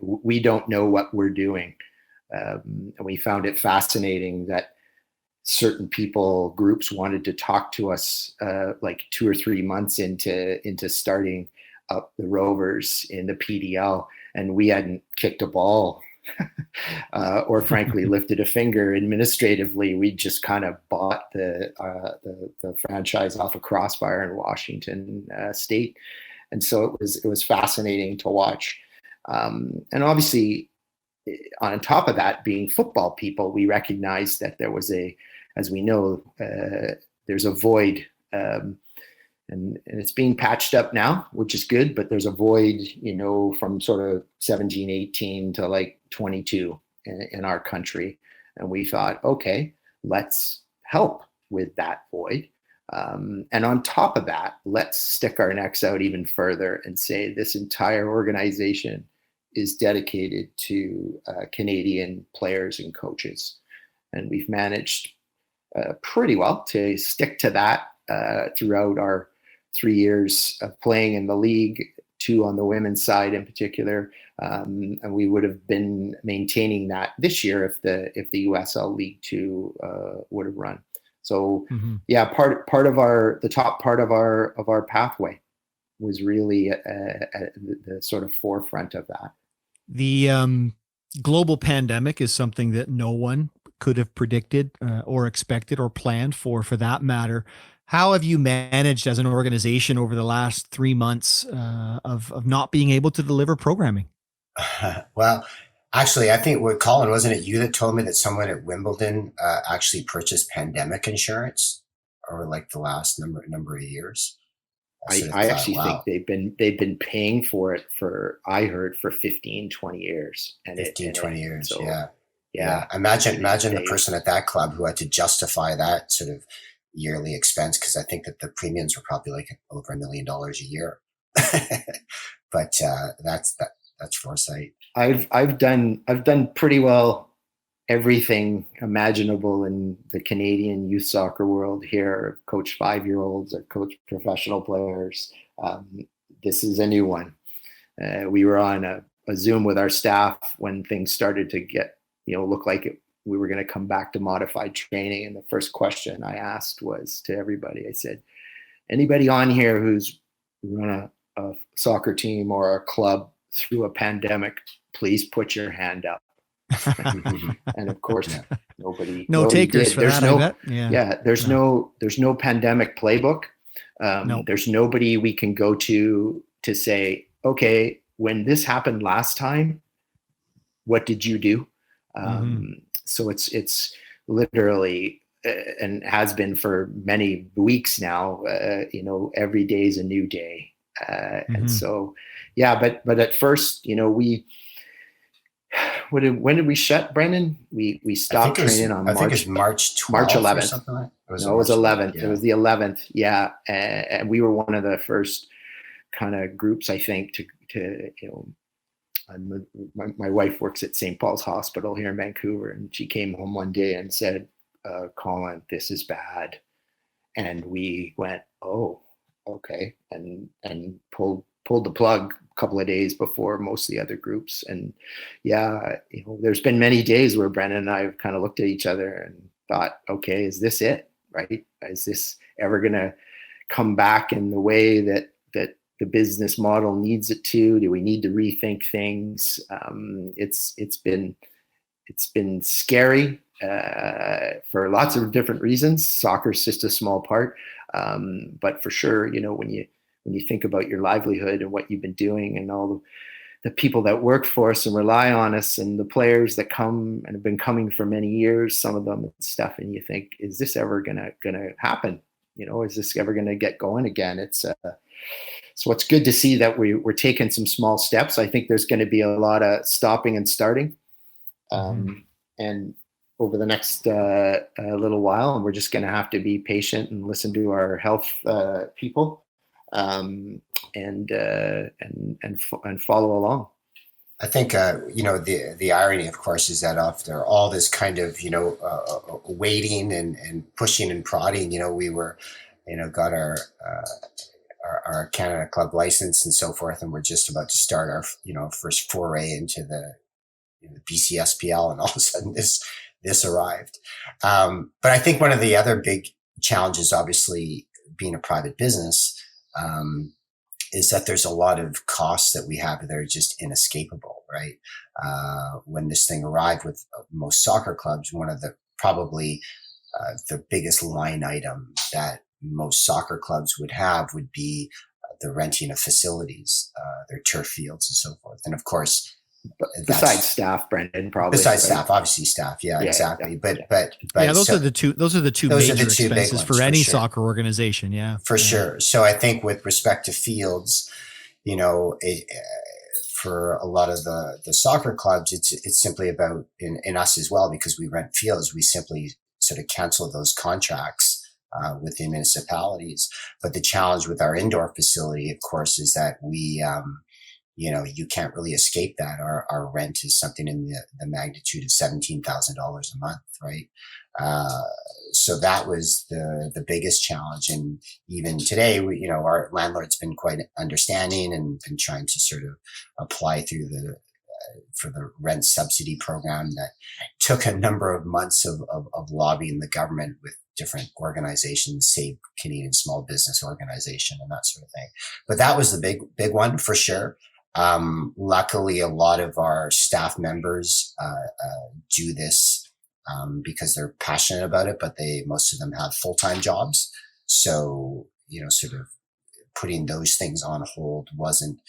We don't know what we're doing, and we found it fascinating that certain groups wanted to talk to us like 2 or 3 months into starting up the Rovers in the PDL, and we hadn't kicked a ball or frankly lifted a finger administratively. We just kind of bought the franchise off of Crossfire in Washington State, and so it was fascinating to watch. And obviously, on top of that, being football people, we recognized that there was as we know, there's a void, and it's being patched up now, which is good, but there's a void, from sort of 17, 18 to like 22 in our country. And we thought, okay, let's help with that void. And on top of that, let's stick our necks out even further and say this entire organization is dedicated to Canadian players and coaches. And we've managed pretty well to stick to that throughout our 3 years of playing in the league, 2 on the women's side in particular, and we would have been maintaining that this year if the USL League Two would have run. So yeah, part of the top part of our pathway was really at the sort of forefront of that. The global pandemic is something that no one could have predicted or expected or planned for that matter. How have you managed as an organization over the last 3 months of not being able to deliver programming? Well, actually, I think Colin, wasn't it you that told me that someone at Wimbledon actually purchased pandemic insurance over like the last number of years? I actually think they've been paying for it I heard for 15, 20 years. And 20 years, so, yeah. Yeah. Imagine the person at that club who had to justify that sort of yearly expense, because I think that the premiums were probably like over $1 million a year. But that's foresight. I've done pretty well everything imaginable in the Canadian youth soccer world here. I've coached 5-year-olds, I've coached professional players. This is a new one. We were on a Zoom with our staff when things started to get, look like we were going to come back to modified training. And the first question I asked was to everybody, I said, anybody on here who's run a soccer team or a club through a pandemic, please put your hand up. And of course, nobody takers did. for There's that, no, I bet. there's no pandemic playbook. There's nobody we can go to say, okay, when this happened last time, what did you do? So it's literally, and has been for many weeks now, every day is a new day. And so, but at first, when did we shut, Brendan? We stopped training on March 12th. March 11th. Or something like that. It was 11th. Yeah. It was the 11th. Yeah. And we were one of the first kind of groups, I think, to my wife works at St. Paul's Hospital here in Vancouver, and she came home one day and said, Colin, this is bad. And we went, oh, okay. And pulled the plug a couple of days before most of the other groups. And there's been many days where Brendan and I have kind of looked at each other and thought, okay, is this it? Right? Is this ever going to come back in the way that the business model needs it to? Do we need to rethink things? It's been scary for lots of different reasons. Soccer's just a small part, but for sure, when you think about your livelihood and what you've been doing and all the people that work for us and rely on us and the players that come and have been coming for many years, some of them and stuff, and you think, is this ever gonna happen? Is this ever gonna get going again? So it's good to see that we're taking some small steps. I think there's going to be a lot of stopping and starting, and over the next little while, and we're just going to have to be patient and listen to our health people, and follow along. I think the irony, of course, is that after all this kind of waiting and pushing and prodding, we were got our Canada Club license and so forth, and we're just about to start our first foray into the BCSPL, and all of a sudden this arrived. But I think one of the other big challenges, obviously being a private business, is that there's a lot of costs that we have that are just inescapable, right? When this thing arrived with most soccer clubs, one of the probably the biggest line item that most soccer clubs would have would be the renting of facilities, their turf fields and so forth. And of course, besides staff, Brendan, probably. Besides staff, obviously staff. Yeah, exactly. But those are the two major expenses for any soccer organization. Yeah, for sure. So I think with respect to fields, for a lot of the soccer clubs, it's simply about in us as well, because we rent fields. We simply sort of cancel those contracts with the municipalities. But the challenge with our indoor facility, of course, is that we, you can't really escape that. Our rent is something in the magnitude of $17,000 a month, right? So that was the biggest challenge. And even today, our landlord's been quite understanding and been trying to sort of apply through for the rent subsidy program that took a number of months of lobbying the government with different organizations, Save Canadian Small Business Organization and that sort of thing. But that was the big one for sure. Luckily, a lot of our staff members do this because they're passionate about it, but most of them have full-time jobs. So, sort of putting those things on hold wasn't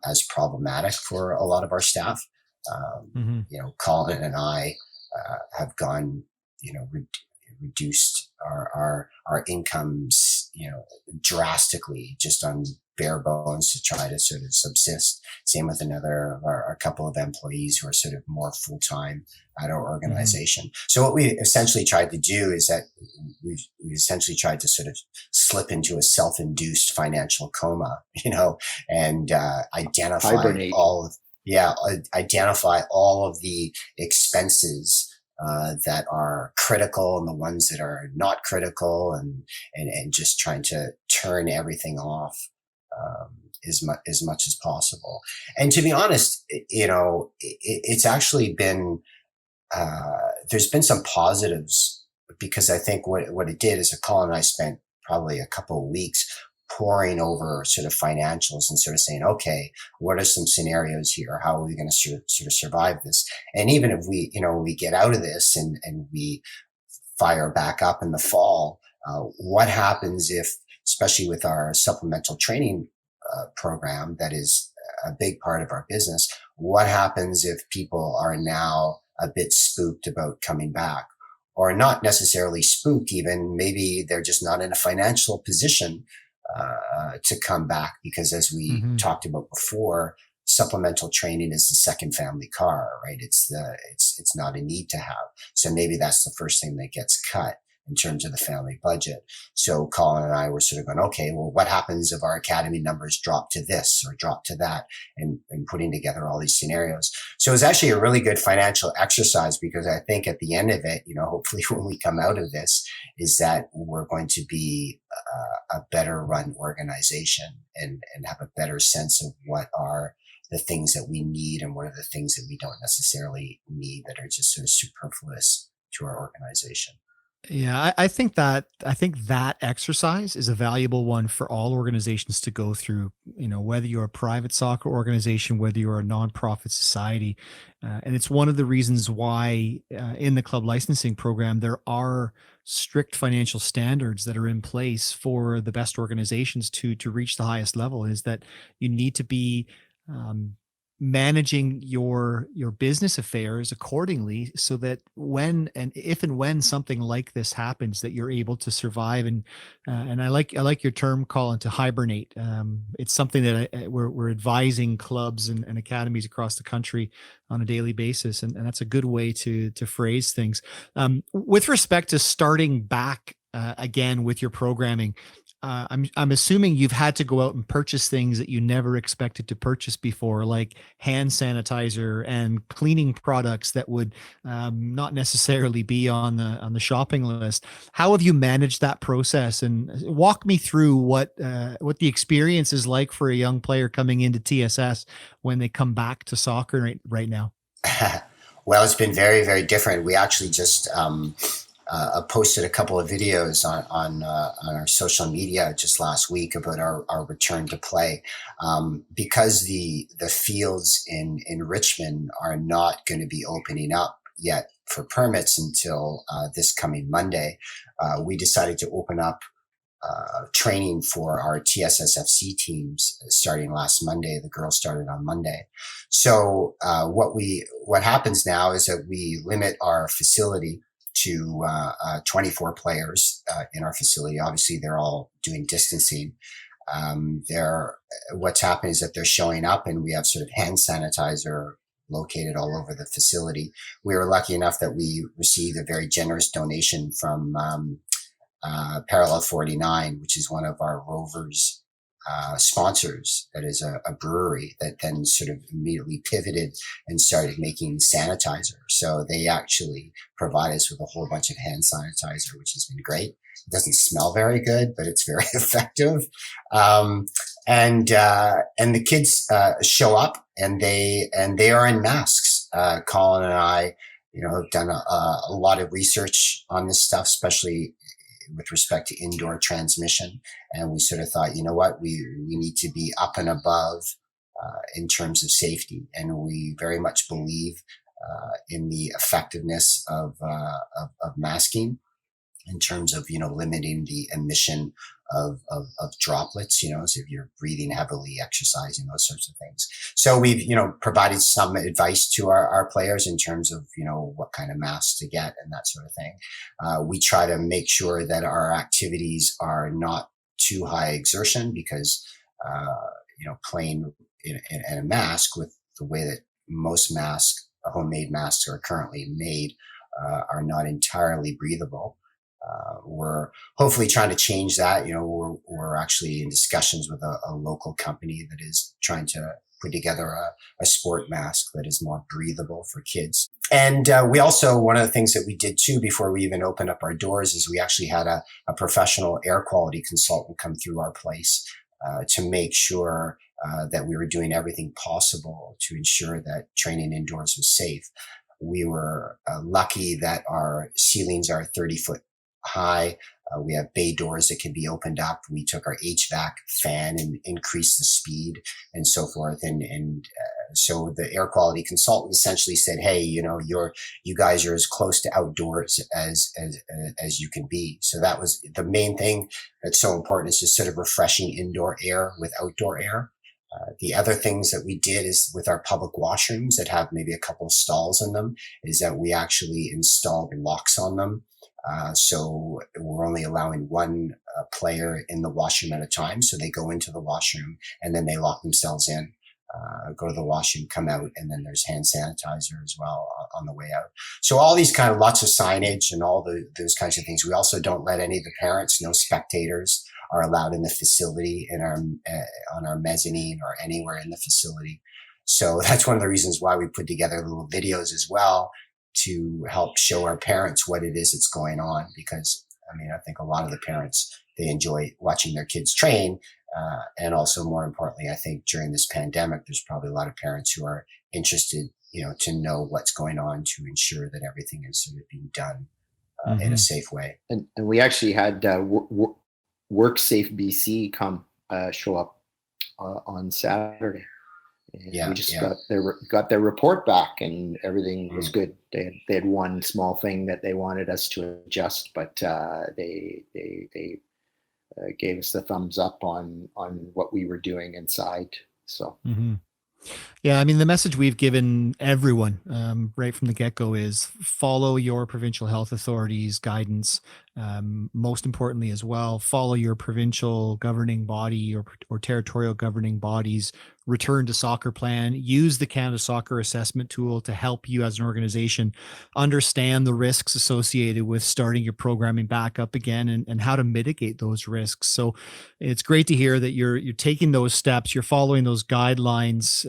as problematic for a lot of our staff. Colin and I have gone, reduced our incomes, drastically just on bare bones to try to sort of subsist. Same with another of our couple of employees who are sort of more full-time at our organization. So what we essentially tried to do is that we essentially tried to sort of slip into a self-induced financial coma, and identify identify all of the expenses that are critical and the ones that are not critical, and just trying to turn everything off as much as possible. And to be honest, it's actually been there's been some positives, because I think what it did is that Colin and I spent probably a couple of weeks poring over sort of financials and sort of saying, okay, what are some scenarios here? How are we going to sort of survive this? And even if we get out of this and we fire back up in the fall, what happens if, especially with our supplemental training program that is a big part of our business, what happens if people are now a bit spooked about coming back? Or not necessarily spooked even, maybe they're just not in a financial position to come back, because as we talked about before, supplemental training is the second family car, right? It's not a need to have. So maybe that's the first thing that gets cut in terms of the family budget. So Colin and I were sort of going, okay, well, what happens if our academy numbers drop to this or drop to that, and putting together all these scenarios. So it was actually a really good financial exercise, because I think at the end of it, hopefully when we come out of this, is that we're going to be a better run organization and have a better sense of what are the things that we need and what are the things that we don't necessarily need, that are just sort of superfluous to our organization. Yeah, I think that exercise is a valuable one for all organizations to go through. Whether you're a private soccer organization, whether you're a nonprofit society, and it's one of the reasons why in the club licensing program there are strict financial standards that are in place for the best organizations to reach the highest level. Is that you need to be managing your business affairs accordingly, so that if and when something like this happens, that you're able to survive. And I like your term, Colin, to hibernate. It's something that we're advising clubs and academies across the country on a daily basis, and that's a good way to phrase things. With respect to starting back again with your programming, I'm assuming you've had to go out and purchase things that you never expected to purchase before, like hand sanitizer and cleaning products that would not necessarily be on the shopping list. How have you managed that process? And walk me through what the experience is like for a young player coming into TSS when they come back to soccer right now. Well, it's been very, very different. We actually just posted a couple of videos on our social media just last week about our return to play, because the fields in Richmond are not going to be opening up yet for permits until this coming Monday. We decided to open up training for our TSSFC teams starting last Monday. The girls started on Monday. So what happens now is that we limit our facility to 24 players in our facility. Obviously, they're all doing distancing. What's happening is that they're showing up, and we have sort of hand sanitizer located all over the facility. We were lucky enough that we received a very generous donation from Parallel 49, which is one of our Rovers sponsors, that is a brewery that then sort of immediately pivoted and started making sanitizer. So they actually provide us with a whole bunch of hand sanitizer, which has been great. It doesn't smell very good, but it's very effective. And the kids show up, and they are in masks. Colin and I, have done a lot of research on this stuff, especially with respect to indoor transmission. And we sort of thought, you know what, we need to be up and above in terms of safety. And we very much believe in the effectiveness of masking in terms of, limiting the emission of droplets, so if you're breathing heavily, exercising, those sorts of things. So we've, provided some advice to our players in terms of, what kind of masks to get and that sort of thing. We try to make sure that our activities are not too high exertion, because, playing in a mask, with the way that most homemade masks are currently made, are not entirely breathable. We're hopefully trying to change that. We're actually in discussions with a local company that is trying to put together a sport mask that is more breathable for kids. And we also, one of the things that we did too before we even opened up our doors, is we actually had a professional air quality consultant come through our place to make sure that we were doing everything possible to ensure that training indoors was safe. we were lucky that our ceilings are 30 foot high. We have bay doors that can be opened up. We took our HVAC fan and increased the speed and so forth. So the air quality consultant essentially said, hey, you know, you guys are as close to outdoors as you can be. So that was the main thing that's so important, is just sort of refreshing indoor air with outdoor air. The other things that we did is with our public washrooms that have maybe a couple of stalls in them, is that we actually installed locks on them. So we're only allowing one player in the washroom at a time. So they go into the washroom and then they lock themselves in, go to the washroom, come out, and then there's hand sanitizer as well on the way out. So all these kind of lots of signage and all those kinds of things. We also don't let any of the parents, no spectators are allowed in the facility on our mezzanine or anywhere in the facility. So that's one of the reasons why we put together little videos as well, to help show our parents what it is that's going on. Because I mean, I think a lot of the parents, they enjoy watching their kids train. And also more importantly, I think during this pandemic, there's probably a lot of parents who are interested, you know, to know what's going on, to ensure that everything is sort of being done in a safe way. And we actually had WorkSafe BC come show up on Saturday. And we just got their report back, and everything was good. They had one small thing that they wanted us to adjust, but they gave us the thumbs up on what we were doing inside. So. Mm-hmm. Yeah, I mean, the message we've given everyone right from the get-go is follow your provincial health authorities' guidance. Most importantly as well, follow your provincial governing body or territorial governing bodies return to soccer plan. Use the Canada Soccer Assessment Tool to help you as an organization understand the risks associated with starting your programming back up again, and how to mitigate those risks. So it's great to hear that you're taking those steps, you're following those guidelines.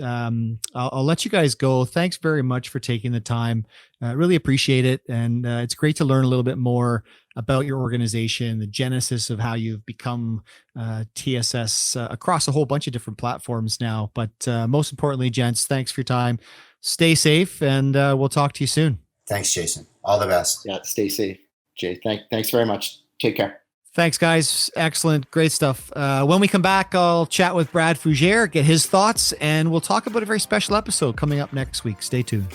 I'll let you guys go. Thanks very much for taking the time. Really appreciate it. And it's great to learn a little bit more about your organization, the genesis of how you've become TSS across a whole bunch of different platforms now. But most importantly, gents, thanks for your time. Stay safe, and we'll talk to you soon. Thanks, Jason. All the best. Yeah, stay safe, Jay. Thanks very much. Take care. Thanks, guys. Excellent. Great stuff. When we come back, I'll chat with Brad Fougere, get his thoughts, and we'll talk about a very special episode coming up next week. Stay tuned.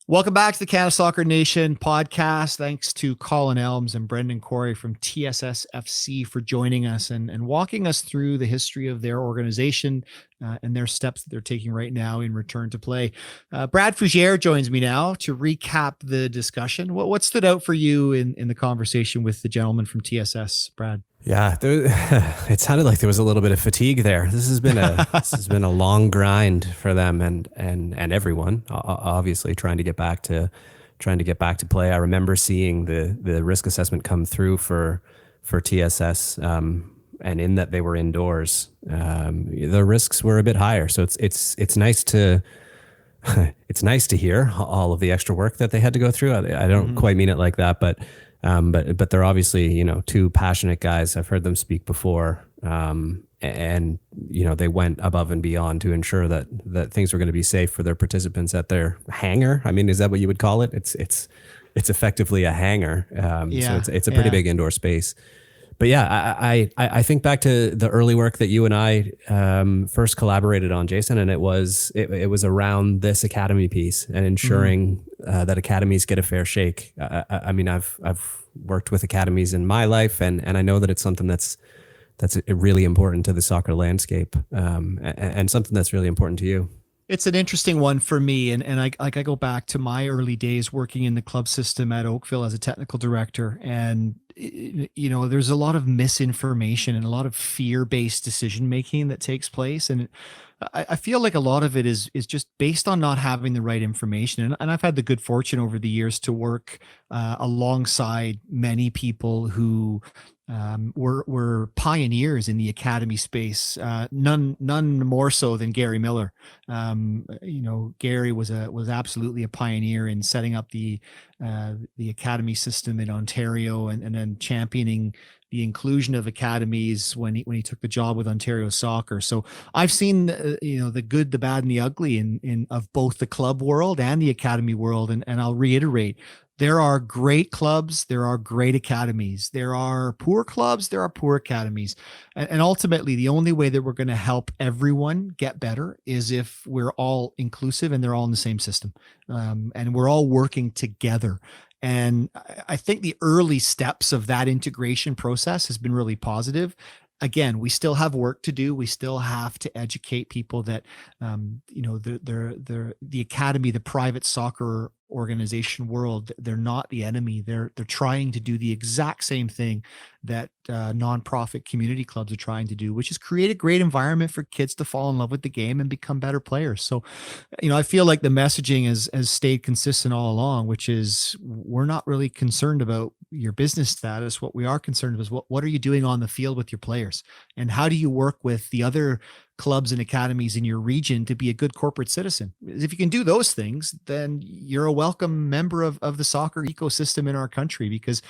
Welcome back to the Canada Soccer Nation podcast. Thanks to Colin Elmes and Brendan Quarry from TSS FC for joining us and walking us through the history of their organization and their steps that they're taking right now in return to play. Brad Fougere joins me now to recap the discussion. What stood out for you in the conversation with the gentleman from TSS, Brad? Yeah, it sounded like there was a little bit of fatigue there. This has been a long grind for them and everyone. Obviously, trying to get back to play. I remember seeing the risk assessment come through for TSS, and in that they were indoors, the risks were a bit higher. So it's nice to it's nice to hear all of the extra work that they had to go through. I don't quite mean it like that, but they're obviously, two passionate guys. I've heard them speak before. And they went above and beyond to ensure that things were going to be safe for their participants at their hangar. I mean, is that what you would call it? It's effectively a hangar. So it's a pretty big indoor space. But yeah, I think back to the early work that you and I first collaborated on, Jason, and it was around this academy piece and ensuring that academies get a fair shake. I mean, I've worked with academies in my life, and I know that it's something that's really important to the soccer landscape, and something that's really important to you. It's an interesting one for me. And I go back to my early days working in the club system at Oakville as a technical director. And, there's a lot of misinformation and a lot of fear-based decision-making that takes place. And I feel like a lot of it is just based on not having the right information. And I've had the good fortune over the years to work alongside many people who were pioneers in the academy space. None more so than Gary Miller. Gary was absolutely a pioneer in setting up the academy system in Ontario and then championing the inclusion of academies when he took the job with Ontario Soccer. So I've seen the good, the bad, and the ugly in of both the club world and the academy world. And I'll reiterate, there are great clubs, there are great academies, there are poor clubs, there are poor academies. And ultimately, the only way that we're going to help everyone get better is if we're all inclusive and they're all in the same system. And we're all working together. And I think the early steps of that integration process has been really positive. Again, we still have work to do. We still have to educate people that, the academy, the private soccer organization world, they're not the enemy. They're trying to do the exact same thing that nonprofit community clubs are trying to do, which is create a great environment for kids to fall in love with the game and become better players. So, I feel like the messaging has stayed consistent all along, which is we're not really concerned about your business status. What we are concerned about is what are you doing on the field with your players, and how do you work with the other clubs and academies in your region to be a good corporate citizen. If you can do those things, then you're a welcome member of the soccer ecosystem in our country, because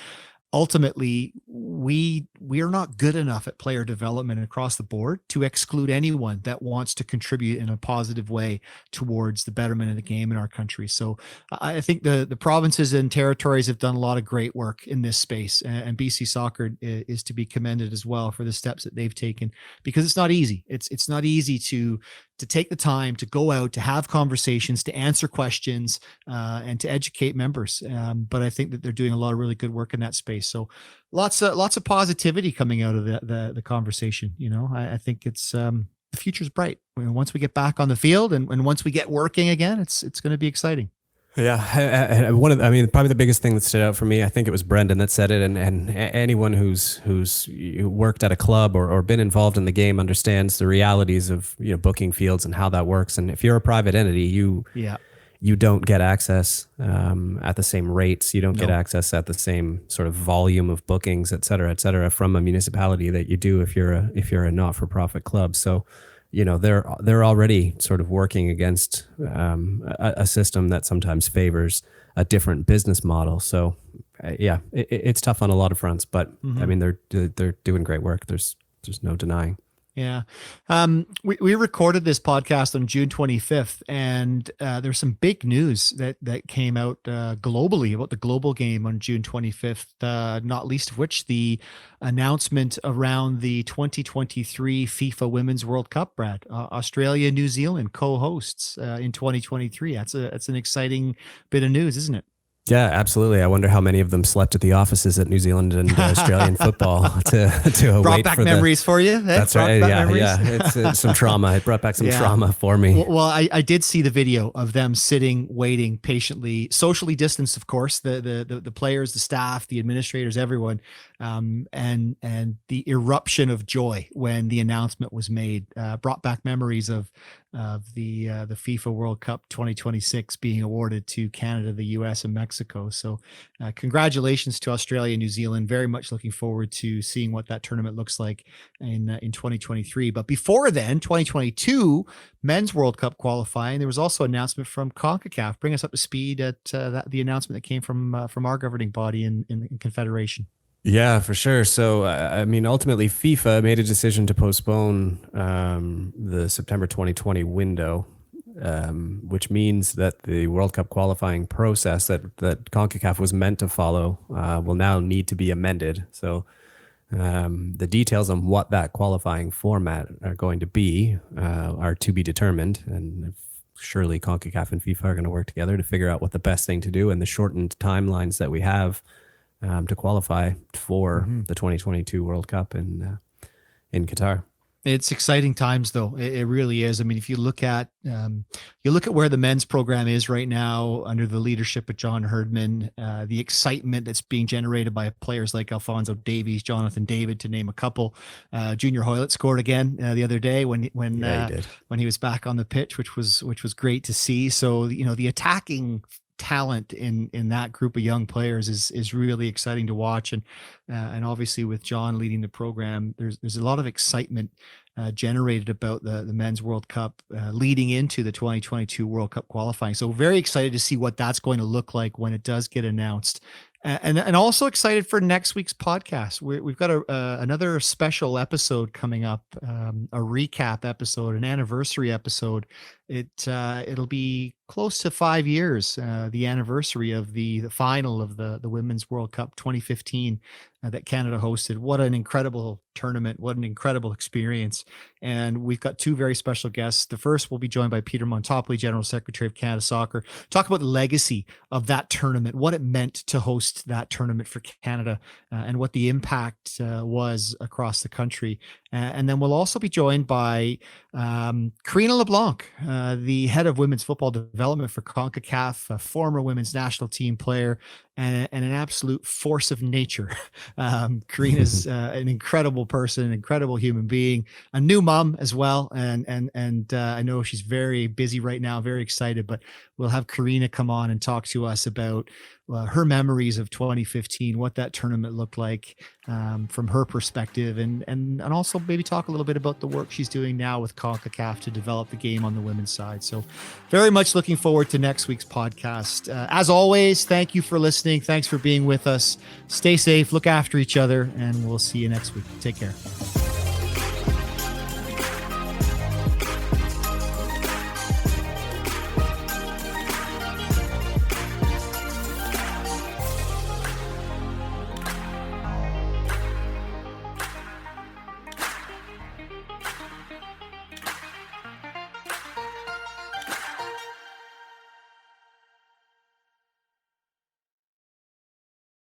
ultimately we are not good enough at player development across the board to exclude anyone that wants to contribute in a positive way towards the betterment of the game in our country. So I think the provinces and territories have done a lot of great work in this space, and BC Soccer is to be commended as well for the steps that they've taken, because it's not easy. It's not easy to take the time to go out, to have conversations, to answer questions, and to educate members. But I think that they're doing a lot of really good work in that space. So lots of positivity coming out of the conversation. I think it's the future's bright. Once we get back on the field and once we get working again, it's going to be exciting. Yeah, probably the biggest thing that stood out for me, I think it was Brendan that said it, and anyone who's worked at a club or been involved in the game understands the realities of booking fields and how that works. And if you're a private entity, you don't get access at the same rates. You don't get access at the same sort of volume of bookings, et cetera, from a municipality that you do if you're a not-for-profit club. So, they're already sort of working against a system that sometimes favors a different business model. So, it's tough on a lot of fronts, but I mean, they're doing great work. There's no denying. Yeah. We recorded this podcast on June 25th, and there's some big news that came out globally about the global game on June 25th, not least of which the announcement around the 2023 FIFA Women's World Cup, Brad. Australia, New Zealand co-hosts in 2023. That's an exciting bit of news, isn't it? Yeah, absolutely. I wonder how many of them slept at the offices at New Zealand and Australian football to brought wait back for memories for you. That's right. Yeah. It's some trauma. It brought back some trauma for me. Well, I did see the video of them sitting, waiting patiently, socially distanced, of course, the players, the staff, the administrators, everyone, and the eruption of joy when the announcement was made brought back memories of the FIFA World Cup 2026 being awarded to Canada, the US, and Mexico. So congratulations to Australia and New Zealand. Very much looking forward to seeing what that tournament looks like in 2023. But before then, 2022 Men's World Cup qualifying, there was also an announcement from CONCACAF. Bring us up to speed at the announcement that came from our governing body in Confederation. Yeah, for sure. So, ultimately, FIFA made a decision to postpone the September 2020 window, which means that the World Cup qualifying process that CONCACAF was meant to follow will now need to be amended. So, the details on what that qualifying format are going to be are to be determined. And surely CONCACAF and FIFA are going to work together to figure out what the best thing to do and the shortened timelines that we have to qualify for the 2022 World Cup in Qatar. It's exciting times, though. It really is. I mean, if you look at where the men's program is right now under the leadership of John Herdman, the excitement that's being generated by players like Alfonso Davies, Jonathan David, to name a couple. Junior Hoylett scored again the other day when he was back on the pitch, which was great to see. So the attacking talent in that group of young players is really exciting to watch, and obviously with John leading the program, there's a lot of excitement generated about the Men's World Cup leading into the 2022 World Cup qualifying. So very excited to see what that's going to look like when it does get announced. And also excited for next week's podcast. We've got another special episode coming up, a recap episode, an anniversary episode. It'll be close to 5 years, the anniversary of the final of the Women's World Cup 2015 that Canada hosted. What an incredible tournament! What an incredible experience! And we've got two very special guests. The first will be joined by Peter Montopoli, General Secretary of Canada Soccer. Talk about the legacy of that tournament, what it meant to host that tournament for Canada, and what the impact was across the country. And then we'll also be joined by Karina LeBlanc, the head of women's football development for CONCACAF, a former women's national team player, and an absolute force of nature. Karina's an incredible person, an incredible human being, a new mom as well. And I know she's very busy right now, very excited, but we'll have Karina come on and talk to us about her memories of 2015, what that tournament looked like from her perspective, and also maybe talk a little bit about the work she's doing now with CONCACAF to develop the game on the women's side. So very much looking forward to next week's podcast. As always, thank you for listening. Thanks for being with us. Stay safe, look after each other, and we'll see you next week. Take care.